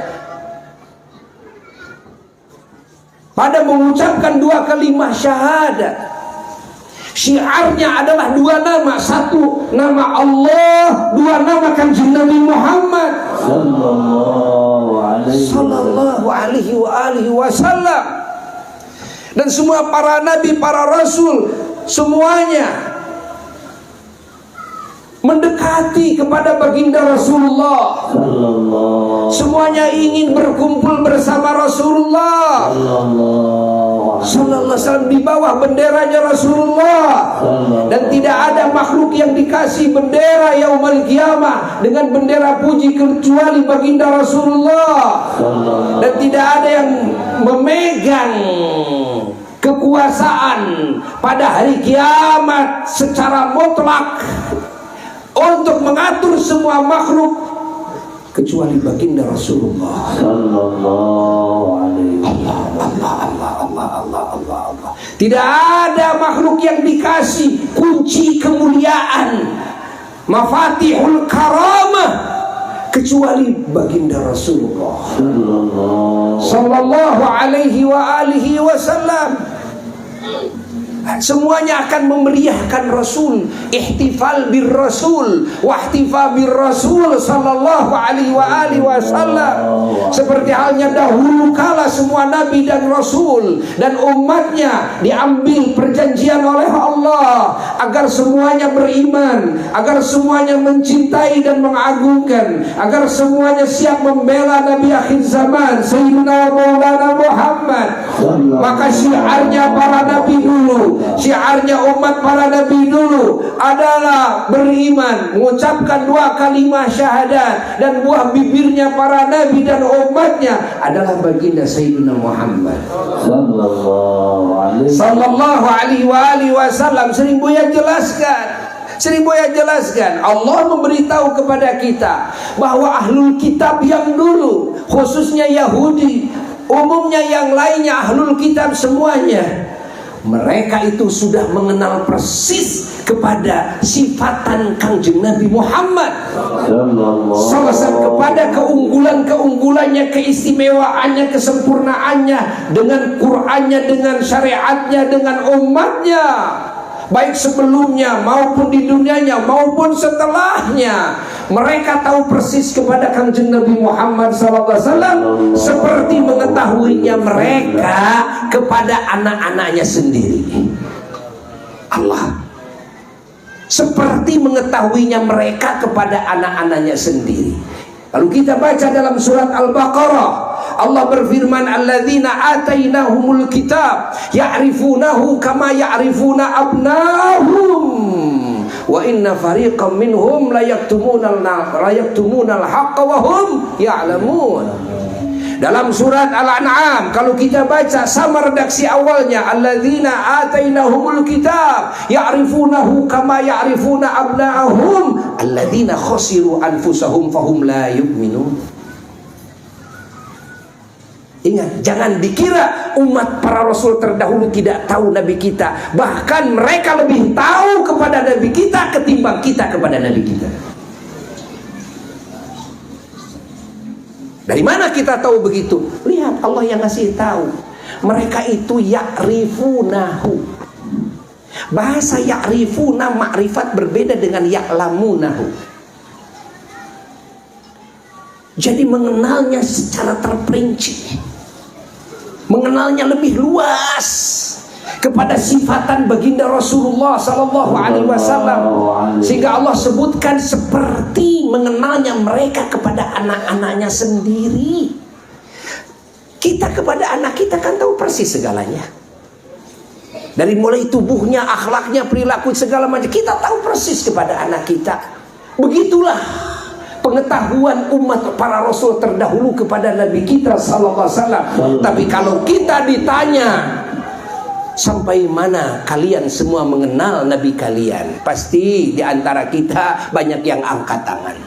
pada mengucapkan dua kalimat syahadat. Syiarnya adalah dua nama, satu nama Allah, dua nama Kanjeng Nabi Muhammad sallallahu alaihi wasallam. Dan semua para nabi, para rasul semuanya mendekati kepada baginda Rasulullah. Semuanya ingin berkumpul bersama Rasulullah sallallahu alaihi wasallam di bawah benderanya Rasulullah. Dan tidak ada makhluk yang dikasih bendera yaumul qiyamah dengan bendera puji kecuali baginda Rasulullah. Dan tidak ada yang memegang kekuasaan pada hari kiamat secara mutlak untuk mengatur semua makhluk kecuali baginda Rasulullah sallallahu alaihi wasallam. Allah. Tidak ada makhluk yang dikasih kunci kemuliaan, mafatihul karamah kecuali baginda Rasulullah sallallahu alaihi wasallam. Semuanya akan memeriahkan Rasul, ihtifal bir Rasul, wahtifa bir Rasul sallallahu alaihi wasallam. Seperti halnya dahulu kala semua nabi dan rasul dan umatnya diambil perjanjian oleh Allah agar semuanya beriman, agar semuanya mencintai dan mengagungkan, agar semuanya siap membela Nabi akhir zaman Sayyidina Maulana Muhammad. Maka syiarnya para nabi dulu, syiarnya umat para nabi dulu adalah beriman, mengucapkan dua kalimat syahadat, dan buah bibirnya para nabi dan umatnya adalah baginda Sayyidina Muhammad sallallahu alaihi wasallam. Sering Buya jelaskan, Allah memberitahu kepada kita bahwa ahlul kitab yang dulu, khususnya Yahudi, umumnya yang lainnya ahlul kitab semuanya, mereka itu sudah mengenal persis kepada sifatan Kanjeng Nabi Muhammad sallallahu alaihi wasallam, kepada keunggulannya, keistimewaannya, kesempurnaannya dengan Qur'annya, dengan syariatnya, dengan umatnya, baik sebelumnya maupun di dunianya maupun setelahnya. Mereka tahu persis kepada Kanjeng Nabi Muhammad SAW seperti mengetahuinya mereka kepada anak-anaknya sendiri. Allah seperti mengetahuinya mereka kepada anak-anaknya sendiri. Lalu kita baca dalam surat Al-Baqarah, Allah berfirman, alladzina atainahumul kitab ya'rifunahu kama ya'rifuna abnahum wa inna fariqam minhum la yaktumunal haqqa wa hum ya'lamun. Dalam surat Al-An'am, kalau kita baca sama redaksi awalnya, alladzina atainahumul kitab ya'rifunahu kama ya'rifuna abna'ahum alladzina khasiru anfusahum fahum la yu'minun. Ingat, jangan dikira umat para rasul terdahulu tidak tahu Nabi kita. Bahkan mereka lebih tahu kepada Nabi kita ketimbang kita kepada Nabi kita. Dari mana kita tahu begitu? Lihat, Allah yang ngasih tahu. Mereka itu ya'rifunahu. Bahasa ya'rifuna makrifat berbeda dengan ya'lamunahu. Jadi mengenalnya secara terperinci, mengenalnya lebih luas kepada sifatan baginda Rasulullah sallallahu alaihi wasallam, sehingga Allah sebutkan seperti mengenalnya mereka kepada anak-anaknya sendiri. Kita kepada anak kita kan tahu persis segalanya, dari mulai tubuhnya, akhlaknya, perilaku, segala macam kita tahu persis kepada anak kita. Begitulah pengetahuan umat para rasul terdahulu kepada Nabi kita sallallahu alaihi wasallam. Tapi kalau kita ditanya, sampai mana kalian semua mengenal Nabi kalian? Pasti di antara kita banyak yang angkat tangan.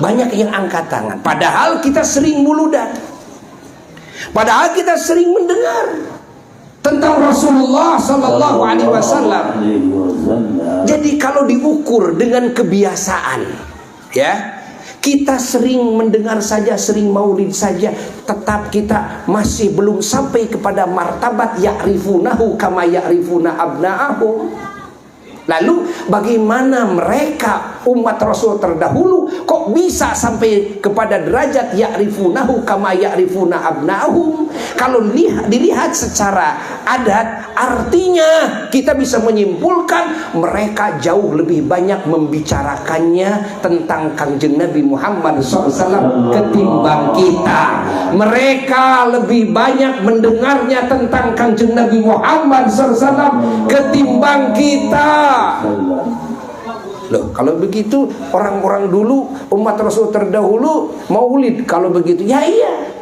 Banyak yang angkat tangan. Padahal kita sering muludan. Padahal kita sering mendengar tentang Rasulullah sallallahu alaihi wasallam. Jadi kalau diukur dengan kebiasaan, ya, kita sering mendengar saja, sering maulid saja, tetap kita masih belum sampai kepada martabat ya'rifunahu kama ya'rifuna abna'ahum. Lalu bagaimana mereka umat Rasul terdahulu kok bisa sampai kepada derajat ya'rifunahu kama ya'rifuna abna'ahum? Kalau dilihat secara adat, artinya kita bisa menyimpulkan mereka jauh lebih banyak membicarakannya tentang Kangjeng Nabi Muhammad SAW ketimbang kita. Mereka lebih banyak mendengarnya tentang Kangjeng Nabi Muhammad SAW ketimbang kita. Loh, kalau begitu orang-orang dulu, umat Rasul terdahulu maulid, kalau begitu ya iya.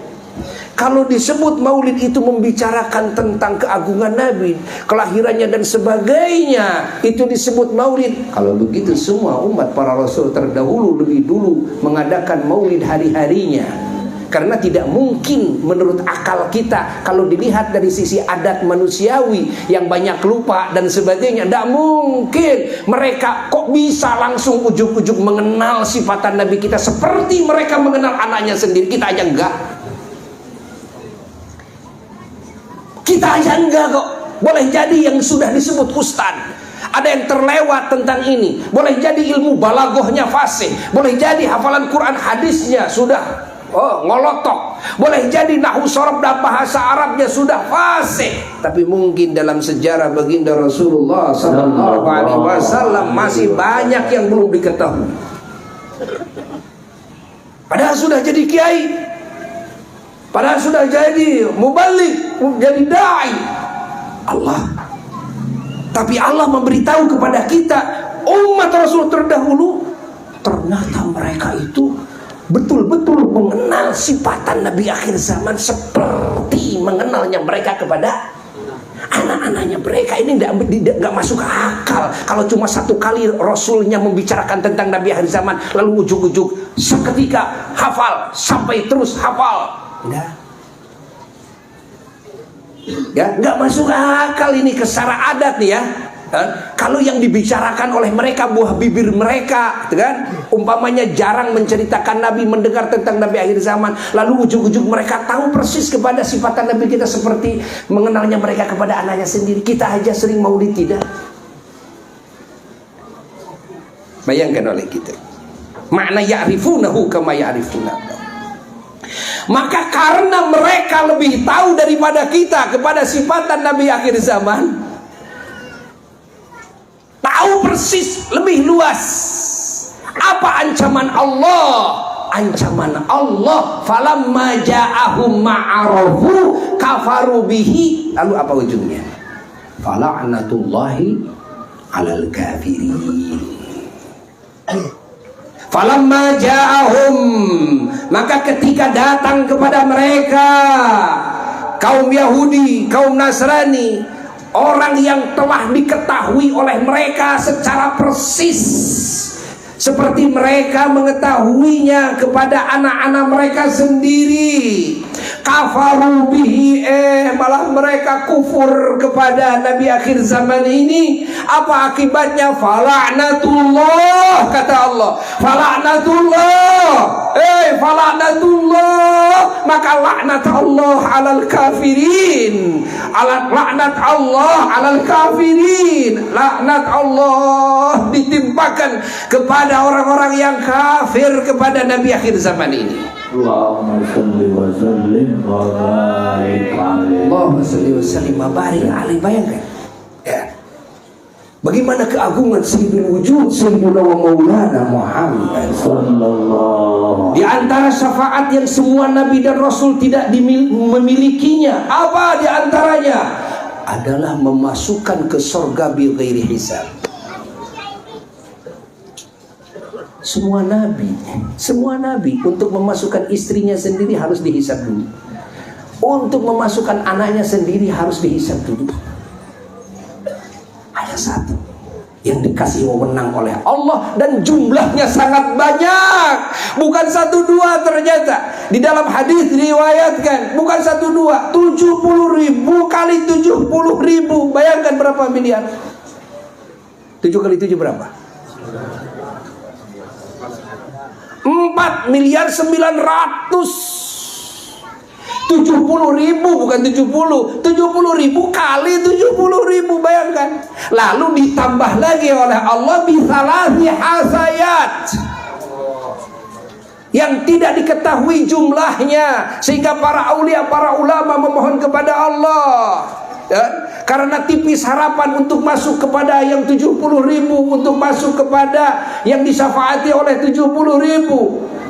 Kalau disebut maulid itu membicarakan tentang keagungan Nabi, kelahirannya dan sebagainya, itu disebut maulid. Kalau begitu semua umat para rasul terdahulu lebih dulu mengadakan maulid hari-harinya. Karena tidak mungkin menurut akal kita, kalau dilihat dari sisi adat manusiawi yang banyak lupa dan sebagainya, tidak mungkin mereka kok bisa langsung ujuk-ujuk mengenal sifatan Nabi kita seperti mereka mengenal anaknya sendiri. Kita aja enggak. Kita aja enggak kok. Boleh jadi yang sudah disebut ustad, ada yang terlewat tentang ini. Boleh jadi ilmu balagohnya fasih. Boleh jadi hafalan Quran hadisnya sudah ngolotok. Boleh jadi nahu sorob dan bahasa Arabnya sudah fasih. Tapi mungkin dalam sejarah baginda Rasulullah sallallahu alaihi wasallam masih banyak yang belum diketahui. Padahal sudah jadi kiai, padahal sudah jadi mubalik, jadi dai Allah. Tapi Allah memberitahu kepada kita, umat Rasul terdahulu, ternyata mereka itu betul-betul mengenal sifatan Nabi akhir zaman seperti mengenalnya mereka kepada anak-anaknya mereka. Ini tidak masuk akal. Kalau cuma satu kali Rasulnya membicarakan tentang Nabi akhir zaman, lalu ujuk-ujuk seketika hafal, sampai terus hafal. Nggak masuk akal ini secara adat nih ya. Kalau yang dibicarakan oleh mereka buah bibir mereka, kan? Umpamanya jarang menceritakan Nabi, mendengar tentang Nabi akhir zaman, lalu ujung-ujung mereka tahu persis kepada sifatan Nabi kita seperti mengenalnya mereka kepada anaknya sendiri. Kita aja sering maulid tidak. Bayangkan oleh kita. Makna ya'rifunahu kama ya'rifuna. Maka karena mereka lebih tahu daripada kita kepada sifatan Nabi akhir zaman, tahu persis, lebih luas, Apa ancaman Allah? Ancaman Allah, falamma ja'ahum ma'arafu kafaru bihi. Lalu apa ujungnya? Fala'natullahi 'alal kafirin. Falamma ja'ahum, maka ketika datang kepada mereka kaum Yahudi, kaum Nasrani, orang yang telah diketahui oleh mereka secara persis, seperti mereka mengetahuinya kepada anak-anak mereka sendiri. Kafaru bihi, malah mereka kufur kepada Nabi akhir zaman ini. Apa akibatnya? Fala'natullah, kata Allah. Fala'natullah, fala'natullah, maka laknat Allah 'alal kafirin. Laknat Allah 'alal kafirin. Laknat Allah ditimpakan kepada orang-orang yang kafir kepada Nabi akhir zaman ini. Allahumma salli wa sallim wa barik alaihi. Allahumma salli wa sallim wa barik alaihi. Bayangkan ya, bagaimana keagungan Sayyidul Wujud, Sayyiduna wa Maulana Muhammad sallallahu. Di antara syafaat yang semua nabi dan rasul tidak memilikinya, apa di antaranya? Adalah memasukkan ke surga bi ghairi hisab. Semua nabi untuk memasukkan istrinya sendiri harus dihisab dulu. Untuk memasukkan anaknya sendiri harus dihisab dulu. Hanya satu yang dikasih wewenang oleh Allah, dan jumlahnya sangat banyak, bukan 1-2 ternyata. Di dalam hadis diriwayatkan bukan 1-2, 70.000 kali 70.000. Bayangkan berapa miliar? 7 kali 7 berapa? 4.900.000, bukan 70.000 kali 70.000, bayangkan. Lalu ditambah lagi oleh Allah bisalasi hasayat yang tidak diketahui jumlahnya, sehingga para aulia, para ulama memohon kepada Allah ya, karena tipis harapan untuk masuk kepada yang 70.000, untuk masuk kepada yang disyafaati oleh 70.000.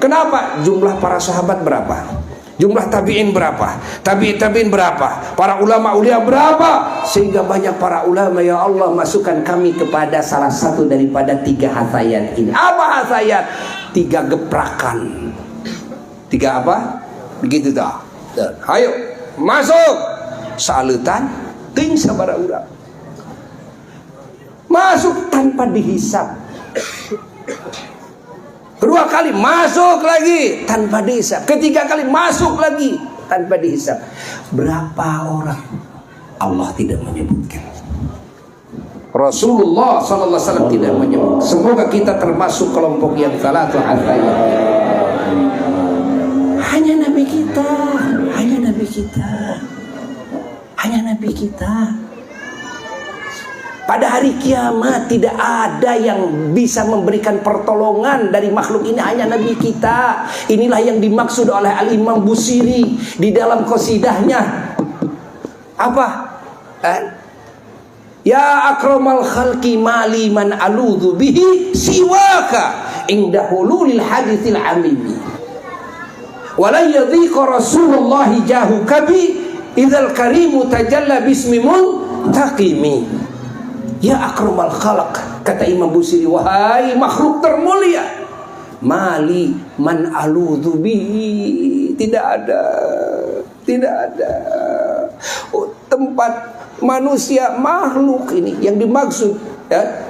Kenapa? Jumlah para sahabat berapa? Jumlah tabi'in berapa? Tabi'in berapa? Para ulama ulia berapa? Sehingga banyak para ulama, ya Allah masukkan kami kepada salah satu daripada 3 hasayat ini. Apa hasayat? 3 geprakan. 3 apa? Begitu dah. Ayo masuk. Salutan ting sabara urang. Masuk tanpa dihisab. Kedua kali masuk lagi tanpa dihisab. Ketiga kali masuk lagi tanpa dihisab. Berapa orang? Allah tidak menyebutkan. Rasulullah SAW tidak menyebut. Semoga kita termasuk kelompok yang salatu hasayat. Hanya Nabi kita, hanya Nabi kita, hanya Nabi kita. Pada hari kiamat tidak ada yang bisa memberikan pertolongan dari makhluk ini, hanya Nabi kita. Inilah yang dimaksud oleh Al-Imam Busiri di dalam qasidahnya. Apa? Ya akramal khalqi mali man aludhu bihi siwaka inda hululil hadithil amimi. Wala yadhiqa Rasulullah jahu kabi idzal karimu tajalla bismimul taqimi. Ya akramal khalq, kata Imam Busiri, wahai makhluk termulia, mali man aludhu bihi, tidak ada tempat manusia makhluk ini yang dimaksud ya,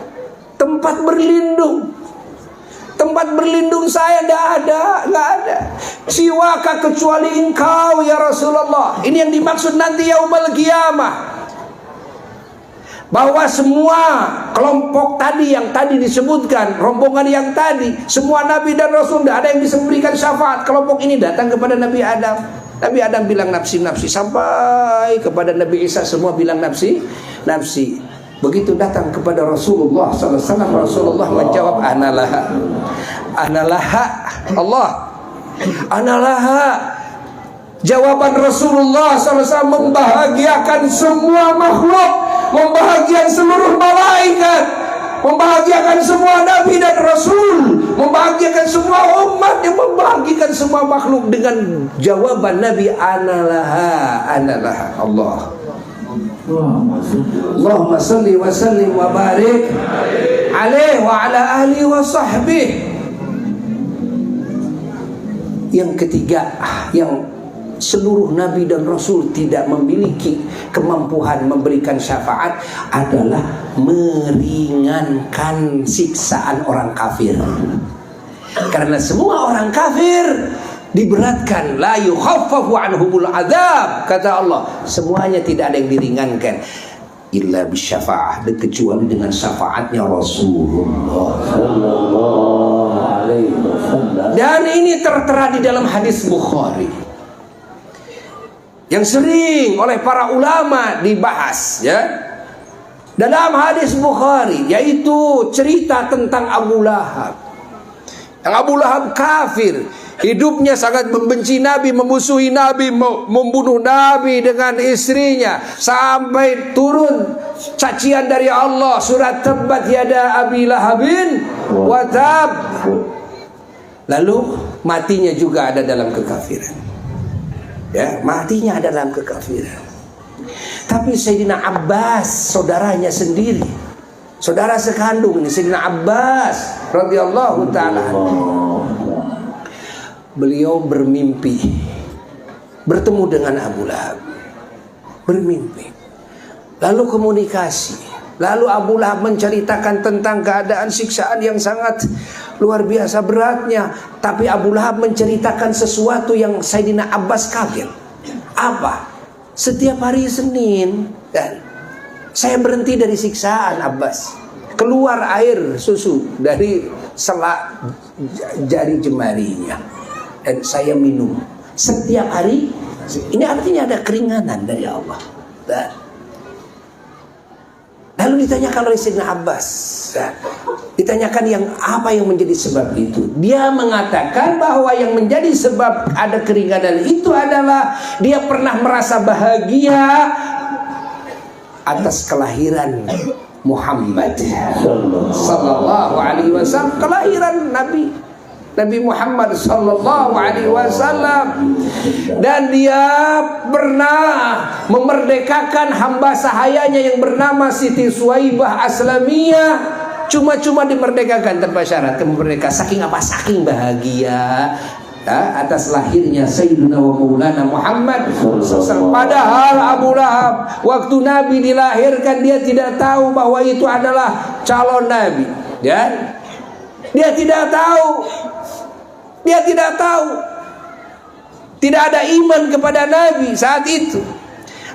tempat berlindung saya nggak ada siwaka kecuali engkau ya Rasulullah. Ini yang dimaksud nanti yaumul qiyamah, bahwa semua kelompok tadi yang tadi disebutkan, rombongan yang tadi, semua nabi dan rasul, tidak ada yang bisa memberikan syafaat. Kelompok ini datang kepada Nabi Adam. Nabi Adam bilang nafsi, sampai kepada Nabi Isa semua bilang nafsi. Begitu datang kepada Rasulullah SAW, Rasulullah menjawab analaha Allah, analaha. Jawaban Rasulullah SAW membahagiakan semua makhluk, membahagiakan seluruh malaikat. membahagiakan semua nabi dan rasul, membahagiakan semua umat, yang membahagiakan semua makhluk dengan jawaban Nabi, analaha, analaha. Allahumma salli wa sallim wa barik alaihi wa ala alihi wa sahbihi. Yang ketiga, yang seluruh nabi dan rasul tidak memiliki kemampuan memberikan syafaat adalah meringankan siksaan orang kafir. Karena semua orang kafir diberatkan, la yukhaffafu anhumul adzab, kata Allah, semuanya tidak ada yang diringankan illa bisyafa'ah, kecuali dengan syafaatnya Rasulullah sallallahu alaihi wasallam. Dan ini tertera di dalam hadis Bukhari yang sering oleh para ulama dibahas, ya. Dalam hadis Bukhari, yaitu cerita tentang Abu Lahab. Yang Abu Lahab kafir, hidupnya sangat membenci Nabi, memusuhi Nabi, membunuh Nabi dengan istrinya, sampai turun cacian dari Allah, surat Tabbat yada Abi Lahabin wa tab. Lalu matinya juga ada dalam kekafiran, ya, matinya ada dalam kekafiran. Tapi Sayyidina Abbas, saudaranya sendiri, saudara sekandung ini, Sayyidina Abbas radhiyallahu ta'ala, beliau bermimpi bertemu dengan Abu Lahab, bermimpi, lalu komunikasi, lalu Abu Lahab menceritakan tentang keadaan siksaan yang sangat luar biasa beratnya. Tapi Abu Lahab menceritakan sesuatu yang Sayyidina Abbas kaget. Apa? Setiap hari Senin, dan saya berhenti dari siksaan Abbas, keluar air susu dari sela jari jemarinya, dan saya minum setiap hari. Ini artinya ada keringanan dari Allah. Dan lalu ditanyakan oleh Sayyidina Abbas, ditanyakan yang apa yang menjadi sebab itu. Dia mengatakan bahwa yang menjadi sebab ada keringanan itu adalah dia pernah merasa bahagia atas kelahiran Muhammad sallallahu alaihi wasallam, kelahiran Nabi Muhammad sallallahu alaihi wasallam. Dan dia pernah memerdekakan hamba sahayanya yang bernama Siti Suwaibah Aslamiyah, cuma-cuma dimerdekakan tanpa syarat, kemerdekaan. Saking apa? Saking bahagia atas lahirnya Sayyidina wa Maulana Muhammad SAW. Padahal Abu Lahab waktu Nabi dilahirkan, dia tidak tahu bahwa itu adalah calon Nabi, ya? Dia tidak tahu. Dia tidak tahu. Tidak ada iman kepada Nabi saat itu.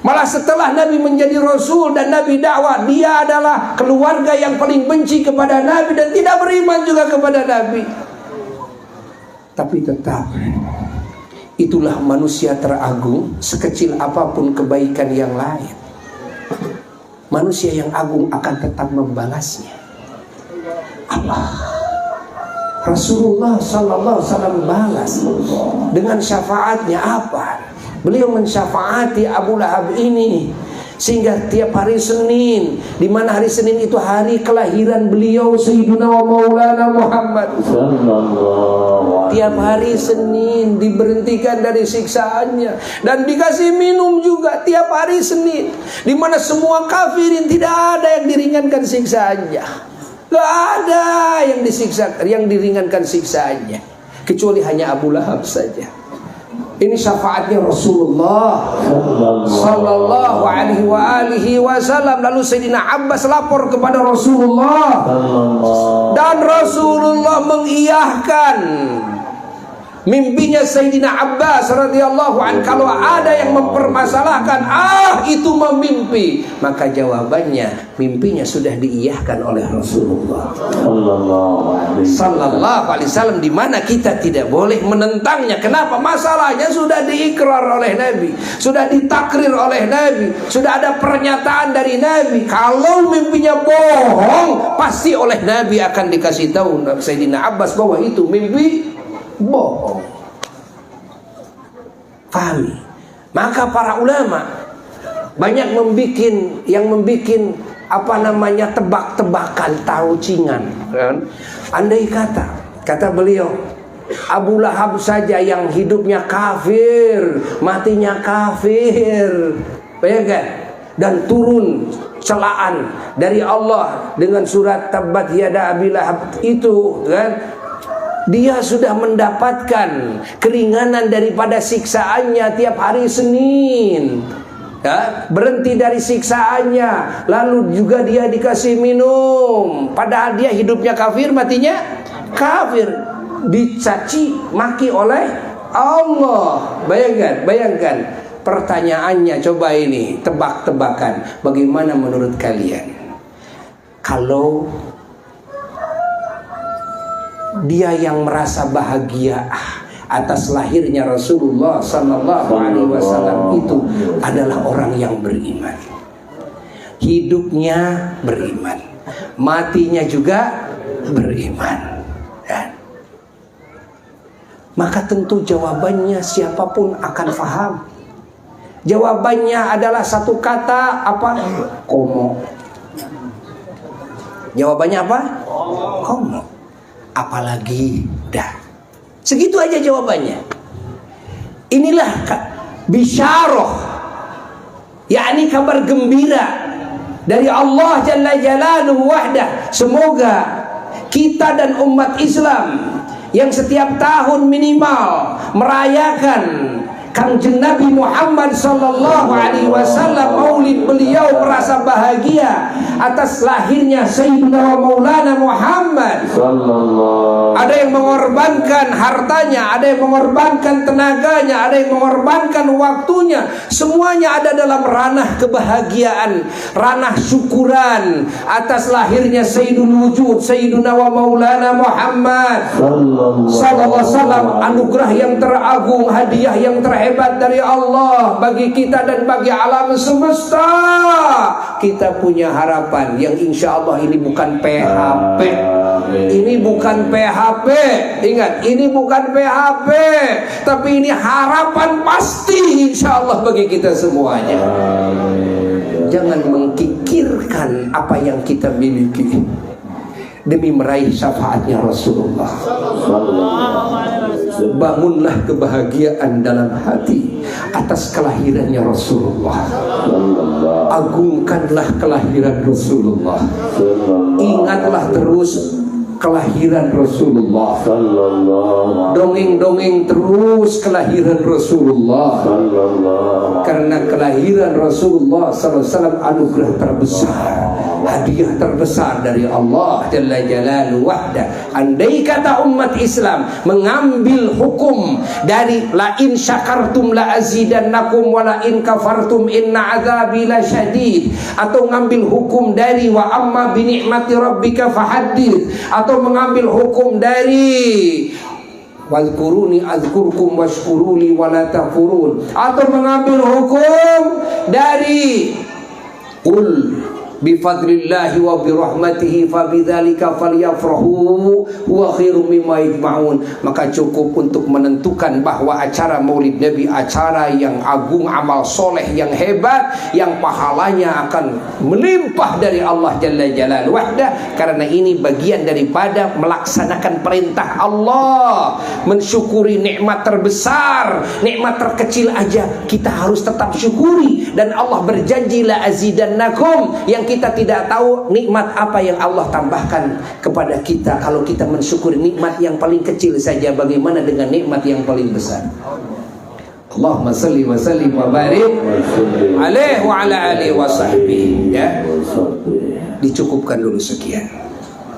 Malah setelah Nabi menjadi Rasul dan Nabi dakwah, dia adalah keluarga yang paling benci kepada Nabi dan tidak beriman juga kepada Nabi. Tapi tetap, itulah manusia teragung, sekecil apapun kebaikan yang lain, manusia yang agung akan tetap membalasnya. Allah, Rasulullah sallallahu alaihi wasallam balas dengan syafaatnya. Apa? Beliau mensyafaati Abu Lahab ini, sehingga tiap hari Senin, di mana hari Senin itu hari kelahiran beliau Sayyidina wa Maulana Muhammad, tiap hari Senin diberhentikan dari siksaannya dan dikasih minum juga tiap hari Senin, di mana semua kafirin tidak ada yang diringankan siksaannya, gak ada yang disiksa, yang diringankan siksaannya, kecuali hanya Abu Lahab saja. Ini syafaatnya Rasulullah sallallahu alaihi wasallam. Lalu Sayyidina Abbas lapor kepada Rasulullah, dan Rasulullah mengiyahkan mimpinya Sayyidina Abbas radhiyallahu anhu. Kalau ada yang mempermasalahkan, itu memimpi, maka jawabannya mimpinya sudah diiyahkan oleh Rasulullah sallallahu alaihi wasallam, di mana kita tidak boleh menentangnya. Kenapa? Masalahnya sudah diikrar oleh Nabi, sudah ditakrir oleh Nabi, sudah ada pernyataan dari Nabi. Kalau mimpinya bohong, pasti oleh Nabi akan dikasih tahu Sayyidina Abbas bahwa itu mimpi bohong. Pahami? Maka para ulama banyak membikin tebak-tebakan, taucingan, kan? Andai kata beliau, Abu Lahab saja yang hidupnya kafir, matinya kafir, bayangkan, dan turun celaan dari Allah dengan surat Tabbat Yada Abi Lahab itu, kan? Dia sudah mendapatkan keringanan daripada siksaannya tiap hari Senin, ya, berhenti dari siksaannya. Lalu juga dia dikasih minum, padahal dia hidupnya kafir, matinya kafir, dicaci maki oleh Allah. Bayangkan. Pertanyaannya coba ini, tebak-tebakan. Bagaimana menurut kalian kalau dia yang merasa bahagia atas lahirnya Rasulullah sallallahu alaihi wasallam itu adalah orang yang beriman, hidupnya beriman, matinya juga beriman, ya. Maka tentu jawabannya siapapun akan faham. Jawabannya adalah satu kata, apa? Komo. Jawabannya apa? Komo. Apalagi dah. Segitu aja jawabannya. Inilah bisyarah, yakni kabar gembira dari Allah Jalla Jalaluhu wahdah. Semoga kita dan umat Islam yang setiap tahun minimal merayakan Kanjeng Nabi Muhammad sallallahu alaihi wasallam, maulid beliau, merasa bahagia atas lahirnya Sayyidina Maulana Muhammad sallallahu. Ada yang mengorbankan hartanya, ada yang mengorbankan tenaganya, ada yang mengorbankan waktunya. Semuanya ada dalam ranah kebahagiaan, ranah syukuran atas lahirnya Sayyidul Wujud, Sayyidina wa Maulana Muhammad sallallahu alaihi wasallam. Anugerah yang teragung, hadiah yang terhebat dari Allah bagi kita dan bagi alam semesta. Kita punya harapan yang insya Allah ini bukan PHP. Ini bukan PHP. Ingat, ini bukan PHP, tapi ini harapan pasti insya Allah bagi kita semuanya. Jangan mengkikirkan apa yang kita miliki demi meraih syafaatnya Rasulullah. Bangunlah kebahagiaan dalam hati atas kelahirannya Rasulullah. Agungkanlah kelahiran Rasulullah. Ingatlah terus kelahiran Rasulullah. Dongeng-dongeng terus kelahiran Rasulullah. Karena kelahiran Rasulullah SAW anugerah terbesar, hadiah terbesar dari Allah Jalla Jalaluhu wahda. Andai kata umat Islam mengambil hukum dari la in syakartum la azidannakum wa la in kafartum inna azabi lasyadid, atau mengambil hukum dari wa amma bi ni'mati rabbika fahaddits, atau mengambil hukum dari wazkuruni azkurkum washkuruli wala takfurun, atau mengambil hukum dari qul bifadlillahi wa birahmatihi fabidzalika falyafrahu huwa khairum mimma yajma'un. Maka cukup untuk menentukan bahwa acara Maulid Nabi acara yang agung, amal soleh yang hebat, yang pahalanya akan melimpah dari Allah Jalla Jalaluhu wahda. Karena ini bagian daripada melaksanakan perintah Allah, mensyukuri nikmat terbesar, nikmat terkecil aja kita harus tetap syukuri. Dan Allah berjanji la azidannakum, yang kita tidak tahu nikmat apa yang Allah tambahkan kepada kita kalau kita mensyukuri nikmat yang paling kecil saja. Bagaimana dengan nikmat yang paling besar? Allahumma salli wa sallim wa barik alaihi wa ala alihi wa sahbihi. Ya, dicukupkan dulu sekian.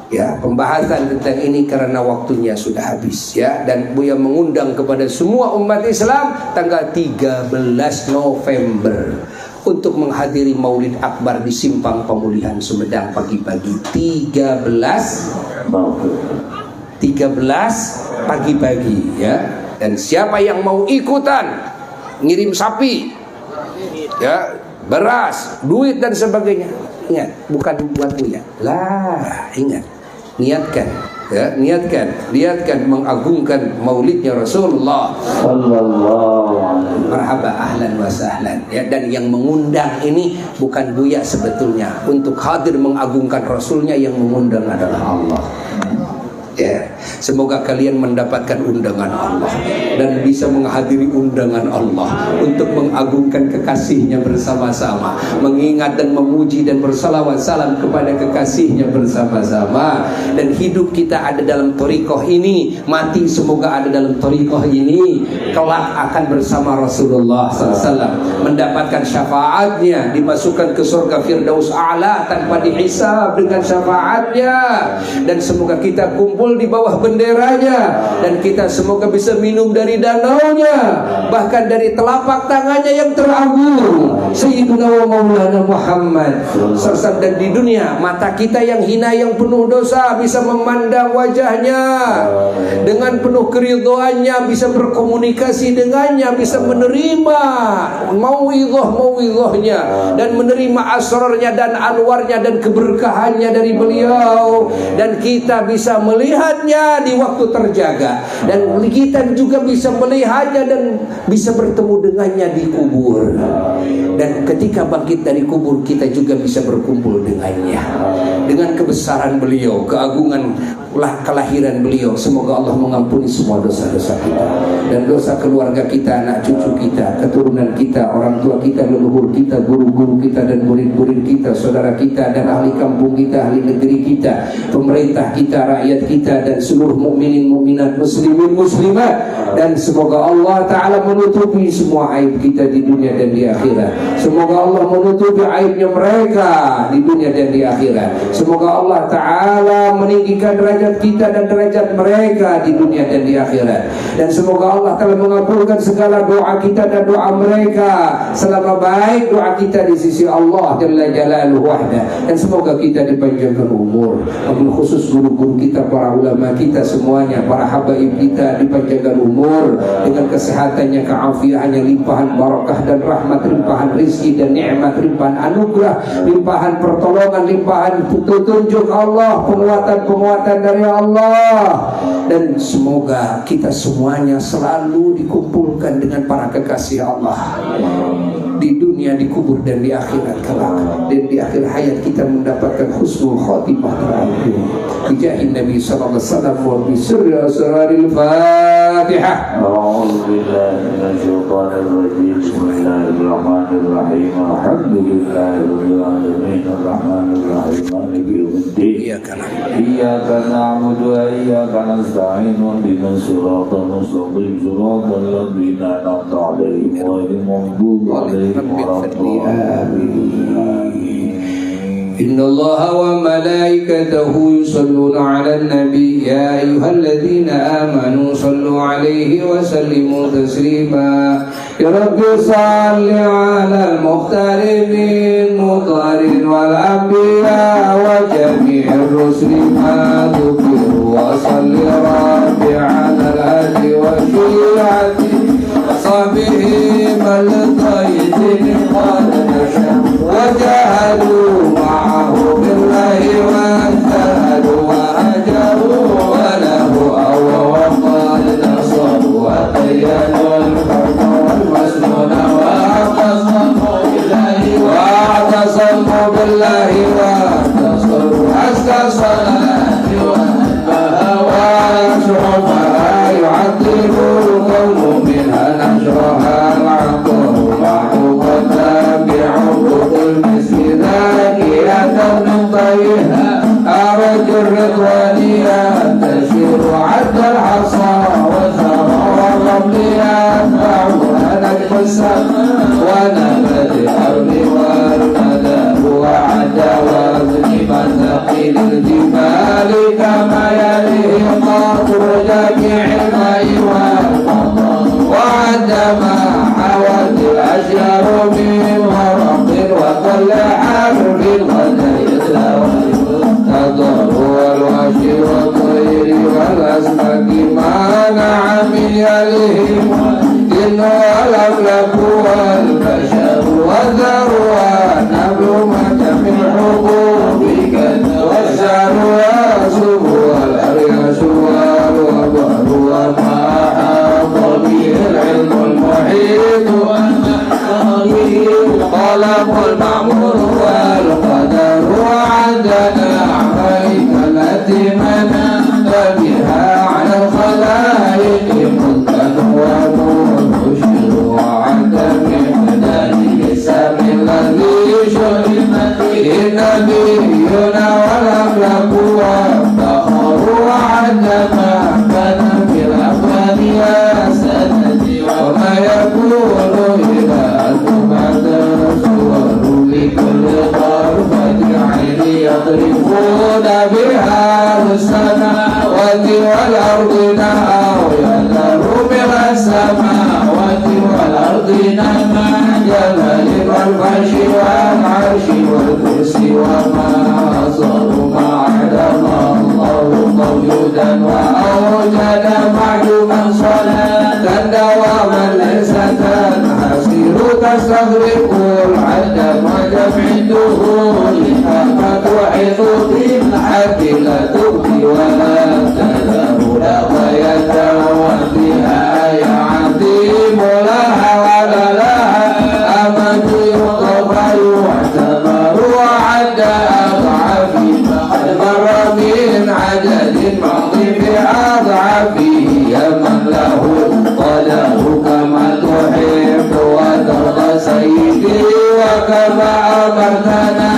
Ya, pembahasan tentang ini karena waktunya sudah habis, ya. Dan Buya mengundang kepada semua umat Islam tanggal 13 November untuk menghadiri Maulid Akbar di Simpang Pemulihan Sumedang pagi-pagi 13 pagi-pagi, ya. Dan siapa yang mau ikutan ngirim sapi, ya, beras, duit dan sebagainya, ingat bukan buat Buya lah, ingat, niatkan Ya, niatkan mengagungkan maulidnya Rasulullah Sallallahu alaihi marhaba ahlan wa sahlan ya. Dan yang mengundang ini bukan Buya sebetulnya, untuk hadir mengagungkan Rasulnya yang mengundang adalah Allah ya. Semoga kalian mendapatkan undangan Allah dan bisa menghadiri undangan Allah untuk mengagungkan kekasihnya bersama-sama, mengingat dan memuji dan bersalawat salam kepada kekasihnya bersama-sama. Dan hidup kita ada dalam thariqah ini, mati semoga ada dalam thariqah ini, kelak akan bersama Rasulullah SAW, mendapatkan syafaatnya, dimasukkan ke surga Firdaus A'la tanpa dihisab dengan syafaatnya. Dan semoga kita kumpul di bawah benderanya, dan kita semoga bisa minum dari danaunya, bahkan dari telapak tangannya yang teragung, Sayyiduna wa Maulana Muhammad SAW. Dan di dunia mata kita yang hina, yang penuh dosa, bisa memandang wajahnya dengan penuh keridhoannya, bisa berkomunikasi dengannya, bisa menerima mauidhahnya dan menerima asrarnya dan anwarnya dan keberkahannya dari beliau. Dan kita bisa melihatnya di waktu terjaga, dan kita juga bisa melihatnya dan bisa bertemu dengannya di kubur. Dan ketika bangkit dari kubur, kita juga bisa berkumpul dengannya, dengan kebesaran beliau, keagungan kelahiran beliau. Semoga Allah mengampuni semua dosa-dosa kita dan dosa keluarga kita, anak cucu kita, keturunan kita, orang tua kita, leluhur kita, guru-guru kita dan murid-murid kita, saudara kita dan ahli kampung kita, ahli negeri kita, pemerintah kita, rakyat kita, dan seluruh mukminin mukminat, muslimin muslimat. Dan semoga Allah Ta'ala menutupi semua aib kita di dunia dan di akhirat. Semoga Allah menutupi aibnya mereka di dunia dan di akhirat. Semoga Allah Ta'ala meninggikan derajat kita dan derajat mereka di dunia dan di akhirat. Dan semoga Allah Ta'ala mengabulkan segala doa kita dan doa mereka selama baik doa kita di sisi Allah Jalla Jalaluhu wahda. Dan semoga kita dipanjangkan umur, wabil khusus guru-guru kita, para ulama kita semuanya, para habaib kita dipanjangkan umur dengan kesehatannya, keafiannya, limpahan barakah dan rahmat, limpahan rizki dan nikmat, limpahan anugerah, limpahan pertolongan, limpahan petunjuk Allah, penguatan dari Allah. Dan semoga kita semuanya selalu dikumpulkan dengan para kekasih Allah di dunia, di kubur dan di akhirat kelak. Dan di akhir hayat kita mendapatkan husnul khotimah terakhir. Bijahin Nabi sallallahu alaihi wasallam wa bi sirri asraril Fatihah. A'udzu billahi minasyaitonir rajim. Bismillahirrahmanirrahim. Alhamdulillahirabbil alamin. Arrahmanir rahim. Maliki yaumiddin. Iyyaka na'budu wa iyyaka nasta'in. Ihdinas siratal mustaqim. Siratal ladzina an'amta 'alaihim ghairil maghdubi 'alaihim waladdallin. إن الله وملائكته يصلون على النبي يا أيها الذين آمنوا صلوا عليه وسلموا تسليما يا رب صل على المختار من مطهر والأنبياء وجميع الرسل ما ذكروا وصل رب على الهدي والشيعة وصحبه من الطيبين قد نشأ وجاهدوا معه بالله واجتهدوا وهجروا وله أوى وقال نصروا وقيدوا الحكم والمسنون واعتصموا بالله واعتصروا حتى الصلاة وأنبها وأشرفها يعذبوا القوم منها نشرها العطر محبوبة بعقوق المسك ذاكية من طيها أرجو الرضوان ينتشر عد الحصى والثرى والرمل يتبعها نجم السماء ونبت الأرض والندى وعد وزن مثقيل الجبال كما يليه قطر جميع الماء والمطر وعد ما حوت الأشجار من ورق وكل حرف غدا يتلوى التضر والوحش والطير والأسماك منع من يليهم الجن والأفلاك والبشر والذر والنبل مات من حبوبك والشعر والصبر والأرياح عندما كان في الأقوال يا سندي وما يكون إلى أن بعد صور لكل طرفة عين يضربون بها السماوات والأرض أو يذر بها السماوات والأرض مع جلال والفرش والعرش والكرسي وما أصر ما عدم الله موجودا وأوجد معلوما صلاة دواما ليس تنحصر تستغرق العدم وجمع الدخول كما توحد بالحق لا تبقي ولا تذر لا غاية وانتهاء عظيم لها ولا لها أمد يقضى يعتبر وعد أضعافه قد مر من عدد معظم أضعافه يا من له قدر كما تحب وترضى سيدي وكما أمرتنا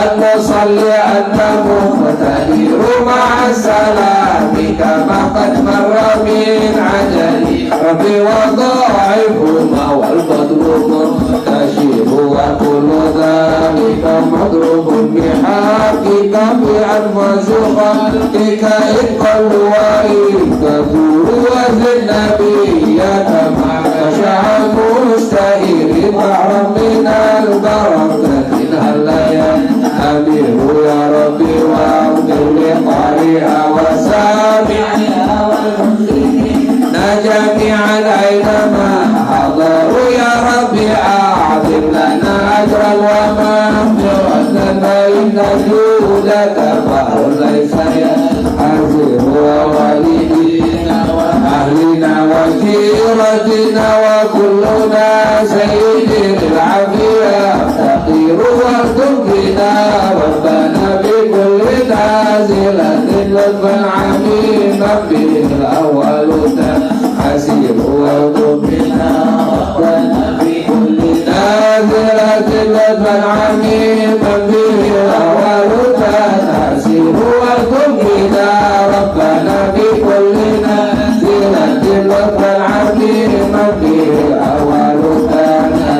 أن نصلي أنت مقتدر مع السلام كما قد مر من عدد ربي وضاعفهما والفضل منتشر وكل ذلك مضروب بحقك بأنفس خلقك إن قلوا وإن كثروا وزن نبيك مع شاء مستهير بحر من البركة هل أمير يا ربي واغفر لقارئها وسامعها والمسلمين جميعا أينما حضروا يا ربي أعظم لنا أجرا ومغفرة فإن جودك بحر ليس ينحصر ووالدينا وأهلنا وجيرتنا وكلنا سيد العافية فقير وارزقنا ربنا بكل نازلة لطفا عميما به الأول حسيب وارزقنا ربنا بكل نازلة لطفا عميما به الأول حسيب وارزقنا ربنا بكل نازلة لطفا عميما به الأول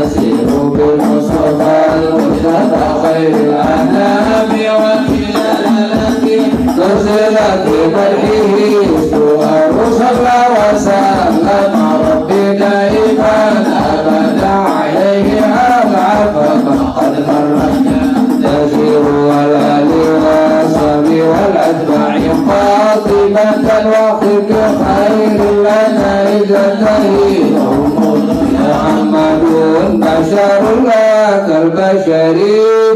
نسير بالمصطفى المجتبى خير الأنام وكلالته نزلت بمدحه سور صلى وسلم ربي دائما أبدا عليه أضعف ما قد مر تسير والآل والصحب والأتباع قاطبة وخذ خير لنا إذا تهيئ محمد بشر لا كالبشر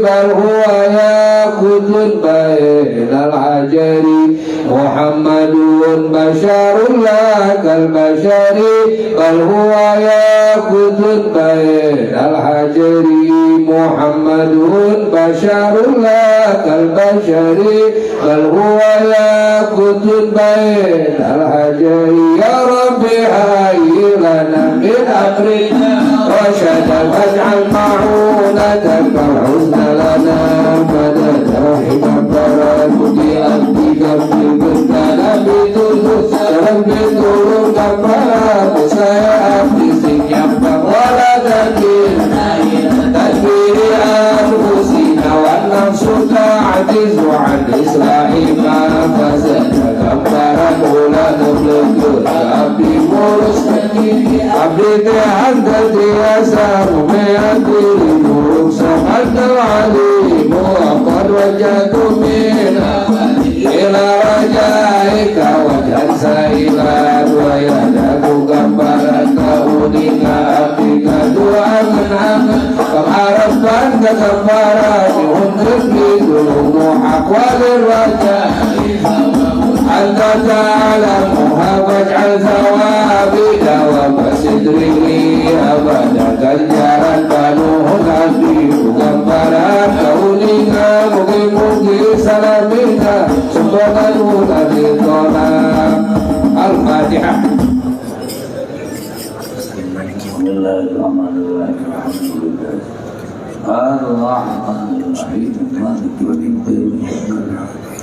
بل هو ياقوت بين الحجر محمد بشر لا كالبشر بل هو ياقوت بين الحجر محمد بشر لا كالبشر بل هو ياقوت بين الحجر يا ربي هيئ لنا من أمرنا رشدا واجعل معونة فالحزن لنا مددا حكمتنا بأمرك في بدنا بتدور كفلا سيأتي سكيب ولا تكلنا تدبير أنفسنا والنفس تعجز عن إصلاح ما فسد كفرا ولا نخلق ربي مرسلين عبدك أنت يسار بأدير سمعت العليم وقد وجدت من إلى رجائك وجها سائلا ويدك كفرا كونك عبدك دعاء من عمل كما ربك كفرا بهنك ذنوب أقوال الرجاء أنت تعلمها فاجعل ثوابي دوام صدره أبدا كالجارا بنوه العبيد كفرا كونك مقيم سلامنا سبحانه الذي طلب الفاتحة. بسم الله الرحمن الرحيم الحمد لله الرحمن الرحيم مالك يوم الدين